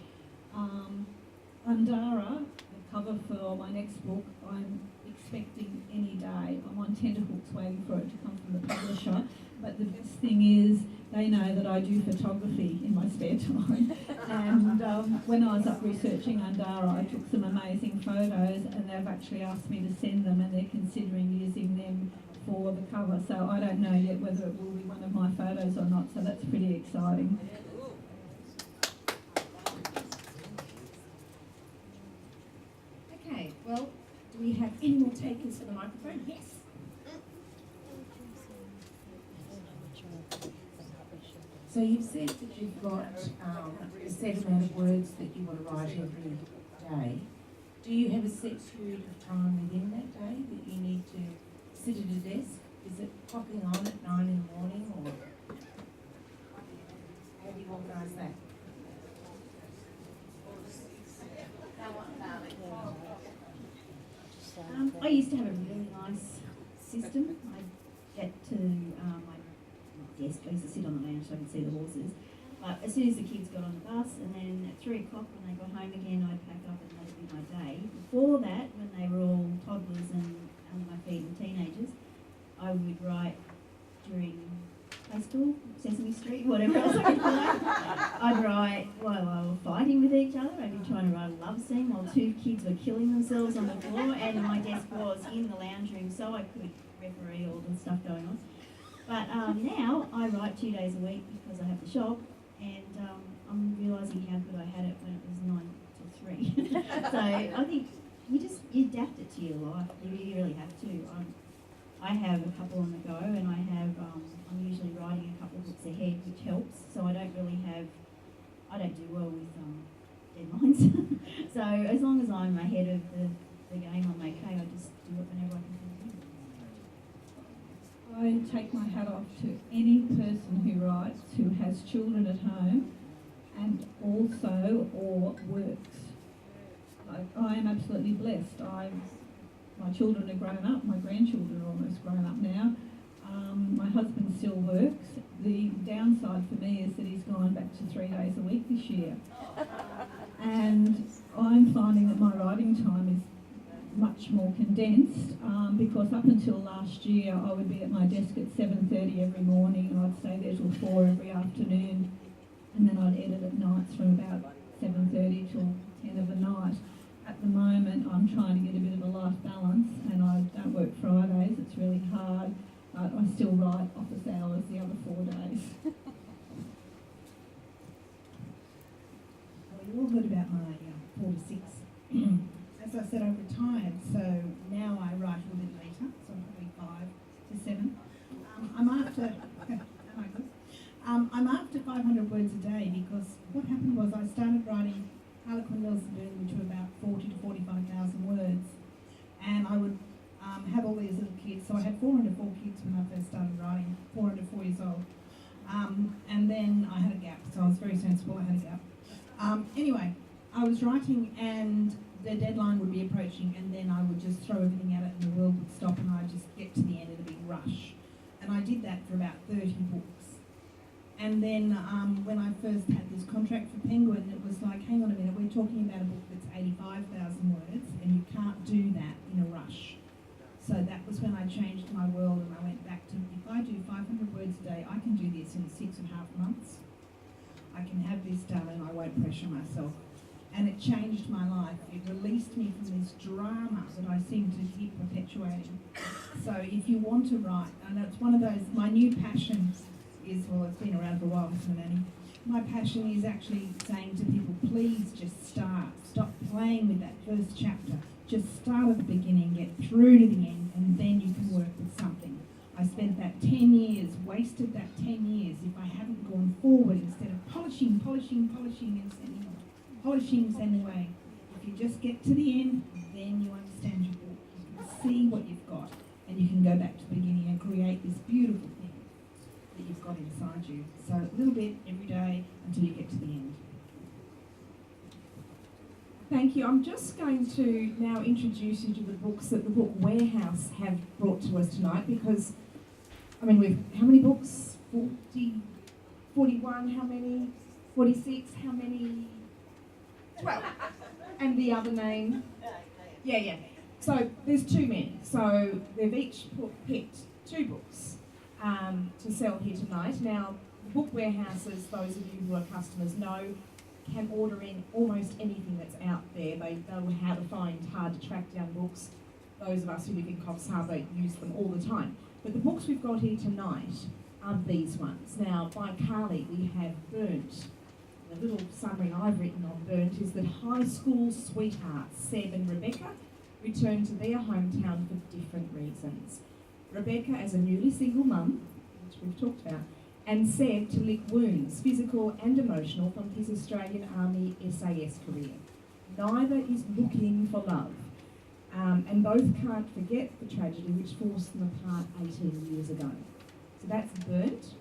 Undara, the cover for my next book, I'm expecting any day. I'm on tenterhooks waiting for it to come from the publisher. But the best thing is they know that I do photography in my spare time. And when I was up researching Undara, I took some amazing photos, and they've actually asked me to send them, and they're considering using them for the cover, so I don't know yet whether it will be one of my photos or not, so that's pretty exciting. Okay, well, do we have any more takers for the microphone? Yes. So you've said that you've got a set amount of words that you want to write every day. Do you have a set period of time within that day that you need to sit at a desk? Is it clocking on at 9 in the morning, or how do you organise that? I used to have a really nice system. I'd get to my desk. I used to sit on the lounge so I could see the horses. But as soon as the kids got on the bus, and then at 3 o'clock when they got home again, I'd pack up and that'd be my day. Before that, when they were all toddlers and under my feet and teenagers, I would write during play school, Sesame Street, whatever else I could find. I'd write while they were fighting with each other. I'd be trying to write a love scene while 2 kids were killing themselves on the floor, and my desk was in the lounge room so I could referee all the stuff going on. But now I write 2 days a week because I have the shop, and I'm realising how good I had it when it was 9 till 3. So I think you adapt it to your life. You really have to. I have a couple on the go, and I'm usually writing a couple of books ahead, which helps. So I don't do well with deadlines. So as long as I'm ahead of the game, I'm okay. I just do it whenever I can fit it in. I take my hat off to any person who writes who has children at home and also or works. I am absolutely blessed. My children are grown up, my grandchildren are almost grown up now. My husband still works. The downside for me is that he's gone back to 3 days a week this year. And I'm finding that my writing time is much more condensed because up until last year I would be at my desk at 7:30 every morning, and I'd stay there till 4 every afternoon, and then I'd edit at nights from about 7:30 till 10 of the night. At the moment I'm trying to get a bit of a life balance, and I don't work Fridays, it's really hard, but I still write office hours the other 4 days. Well, you all heard about my 4 to 6. As I said, I retired, so now I write a little bit later, so probably 5 to 7. I'm after, I'm after 500 words a day, because what happened was I started writing Harlequin Nelson Boone, which were about 40 to 45,000 words, and I would have all these little kids. So I had 404 kids when I first started writing, 404 years old, and then I had a gap, so I was very sensible. I had a gap. Anyway, I was writing, and the deadline would be approaching, and then I would just throw everything at it, and the world would stop, and I'd just get to the end in a big rush. And I did that for about 30 books. And then when I first had this contract for Penguin, it was like, hang on a minute, we're talking about a book that's 85,000 words, and you can't do that in a rush. So that was when I changed my world, and I went back to, if I do 500 words a day, I can do this in 6.5 months. I can have this done, and I won't pressure myself. And it changed my life. It released me from this drama that I seem to keep perpetuating. So if you want to write, and it's one of those, my new passion is, well, it's been around for a while, hasn't it, Annie? My passion is actually saying to people, please just start. Stop playing with that first chapter. Just start at the beginning, get through to the end, and then you can work with something. I spent that 10 years, wasted that 10 years if I hadn't gone forward instead of polishing and sending away. If you just get to the end, then you understand your book. You can see what you've got, and you can go back to the beginning and create this beautiful thing that you've got inside you. So a little bit every day until you get to the end. Thank you. I'm just going to now introduce you to the books that the Book Warehouse have brought to us tonight, because, I mean, we've, how many books? 40, 41, how many? 46, how many? 12. And the other name? Yeah. So there's too many. So they've each picked 2 books to sell here tonight. Now, the Book Warehouses, those of you who are customers know, can order in almost anything that's out there. They know how to find hard to track down books. Those of us who live in Coffs Harbour use them all the time. But the books we've got here tonight are these ones. Now, by Carly, we have Burnt. The little summary I've written on Burnt is that high school sweethearts, Seb and Rebecca, return to their hometown for different reasons. Rebecca as a newly single mum, which we've talked about, and Seb to lick wounds, physical and emotional, from his Australian Army SAS career. Neither is looking for love, and both can't forget the tragedy which forced them apart 18 years ago. So that's Burnt.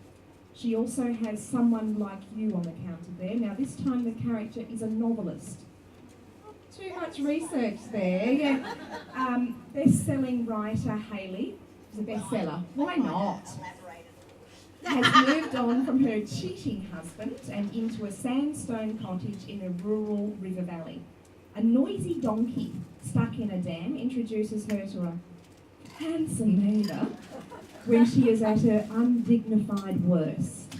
She also has Someone Like You on the counter there. Now this time the character is a novelist. Not too much research there, yeah. Best-selling writer Hayley is a bestseller. Why not? Has moved on from her cheating husband and into a sandstone cottage in a rural river valley. A noisy donkey stuck in a dam introduces her to a handsome neighbour when she is at her undignified worst.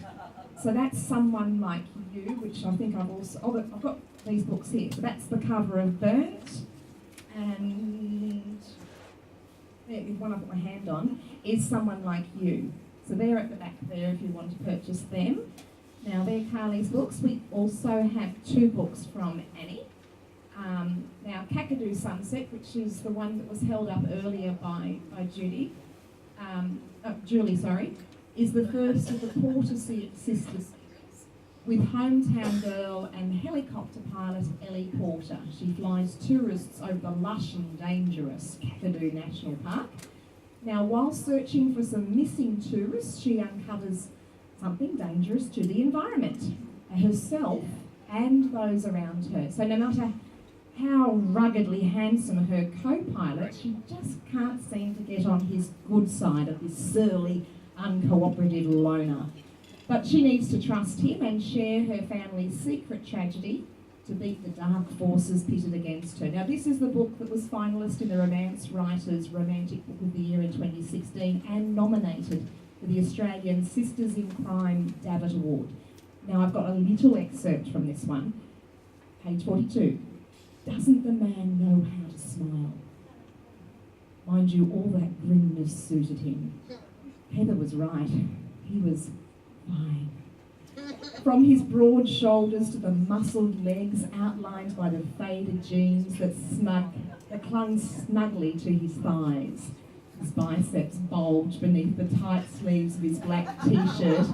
So that's Someone Like You, which I think I've got these books here. So that's the cover of Burnt, and the one I've got my hand on is Someone Like You. So they're at the back there if you want to purchase them. Now they're Carly's books. We also have 2 books from Annie. Now Kakadu Sunset, which is the one that was held up earlier by Julie, is the first of the Porter Sisters series with hometown girl and helicopter pilot Ellie Porter. She flies tourists over the lush and dangerous Kakadu National Park. Now, while searching for some missing tourists, she uncovers something dangerous to the environment, herself and those around her. So no matter how ruggedly handsome her co-pilot, she just can't seem to get on his good side of this surly, uncooperative loner. But she needs to trust him and share her family's secret tragedy to beat the dark forces pitted against her. Now, this is the book that was finalist in the Romance Writers' Romantic Book of the Year in 2016 and nominated for the Australian Sisters in Crime Davitt Award. Now, I've got a little excerpt from this one. Page 42. Doesn't the man know how to smile? Mind you, all that grimness suited him. Heather was right. He was fine. From his broad shoulders to the muscled legs outlined by the faded jeans that clung snugly to his thighs. His biceps bulged beneath the tight sleeves of his black t-shirt,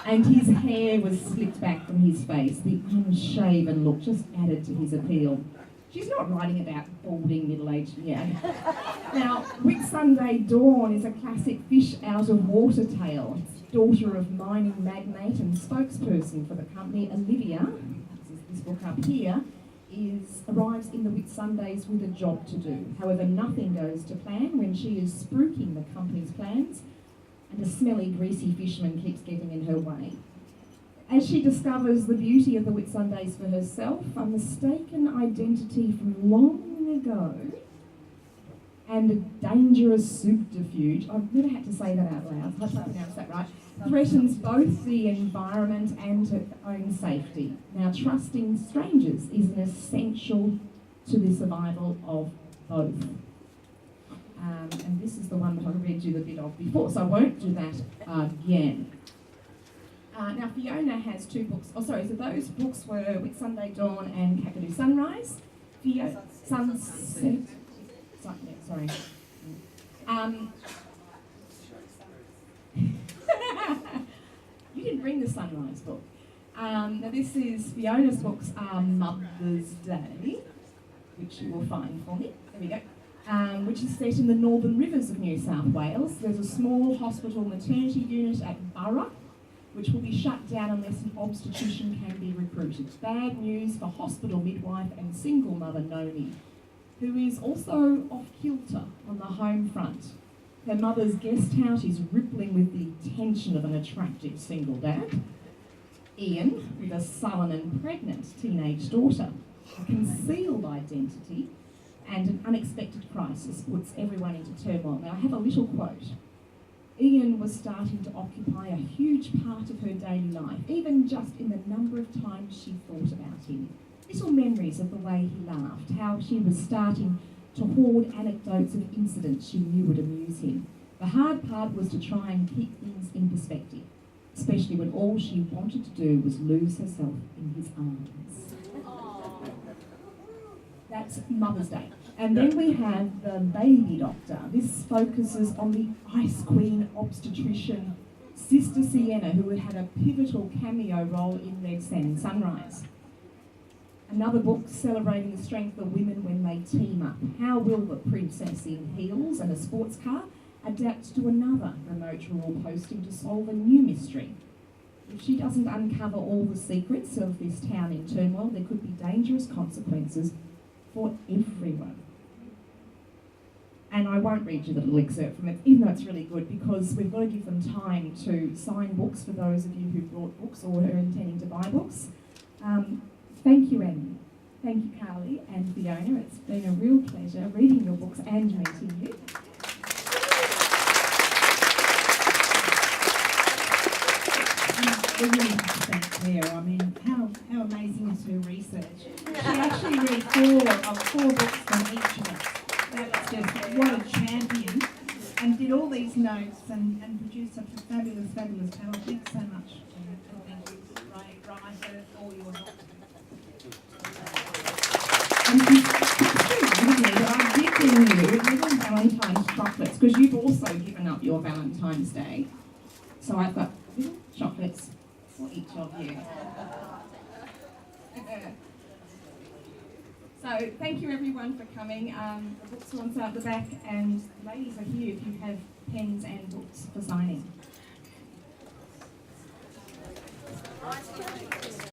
and his hair was slicked back from his face. The unshaven look just added to his appeal. She's not writing about balding middle-aged yet. Now, Whitsunday Dawn is a classic fish out of water tale. Daughter of mining magnate and spokesperson for the company, Olivia, this book up here, arrives in the Whitsundays with a job to do. However, nothing goes to plan when she is spruiking the company's plans and a smelly, greasy fisherman keeps getting in her way. As she discovers the beauty of the Whitsundays for herself, a mistaken identity from long ago, and a dangerous subterfuge, I've never had to say that out loud, I hope I pronounced that right, threatens both the environment and her own safety. Now, trusting strangers is an essential to the survival of both. And this is the one that I read you the bit of before, so I won't do that again. Now, Fiona has 2 books. Oh, sorry, so those books were Whitsunday Dawn and Kakadu Sunrise. Sunset. Sorry. You didn't bring the Sunrise book. Now, this is Fiona's books are Mother's Day, which you will find for me. There we go. Which is set in the northern rivers of New South Wales. There's a small hospital maternity unit at Burra, which will be shut down unless an obstetrician can be recruited. Bad news for hospital midwife and single mother Noni, who is also off kilter on the home front. Her mother's guest house is rippling with the tension of an attractive single dad. Ian, with a sullen and pregnant teenage daughter, a concealed identity, and an unexpected crisis puts everyone into turmoil. Now, I have a little quote. Ian was starting to occupy a huge part of her daily life, even just in the number of times she thought about him. Little memories of the way he laughed, how she was starting to hoard anecdotes of incidents she knew would amuse him. The hard part was to try and keep things in perspective, especially when all she wanted to do was lose herself in his arms. That's Mother's Day. And then we have The Baby Doctor. This focuses on the Ice Queen obstetrician, Sister Sienna, who had a pivotal cameo role in Red Sunrise. Another book celebrating the strength of women when they team up. How will the princess in heels and a sports car adapt to another remote rural posting to solve a new mystery? If she doesn't uncover all the secrets of this town in turmoil, there could be dangerous consequences for everyone. And I won't read you the little excerpt from it, even though it's really good, because we've got to give them time to sign books for those of you who brought books or are intending to buy books. Thank you, Emily. Thank you, Carly and Fiona. It's been a real pleasure reading your books and meeting you. We really have to thank Claire. I mean, how amazing is her research? She actually read four books from each of us. That was just what a champion. And did all these notes and produced such a fabulous panel. Thanks so much. Thank you, Ryan, for all your help. I did bring you little Valentine's chocolates, because you've also given up your Valentine's Day. So I've got little chocolates for each of you. So thank you everyone for coming. The books are on sale at the back, and the ladies are here if you have pens and books for signing.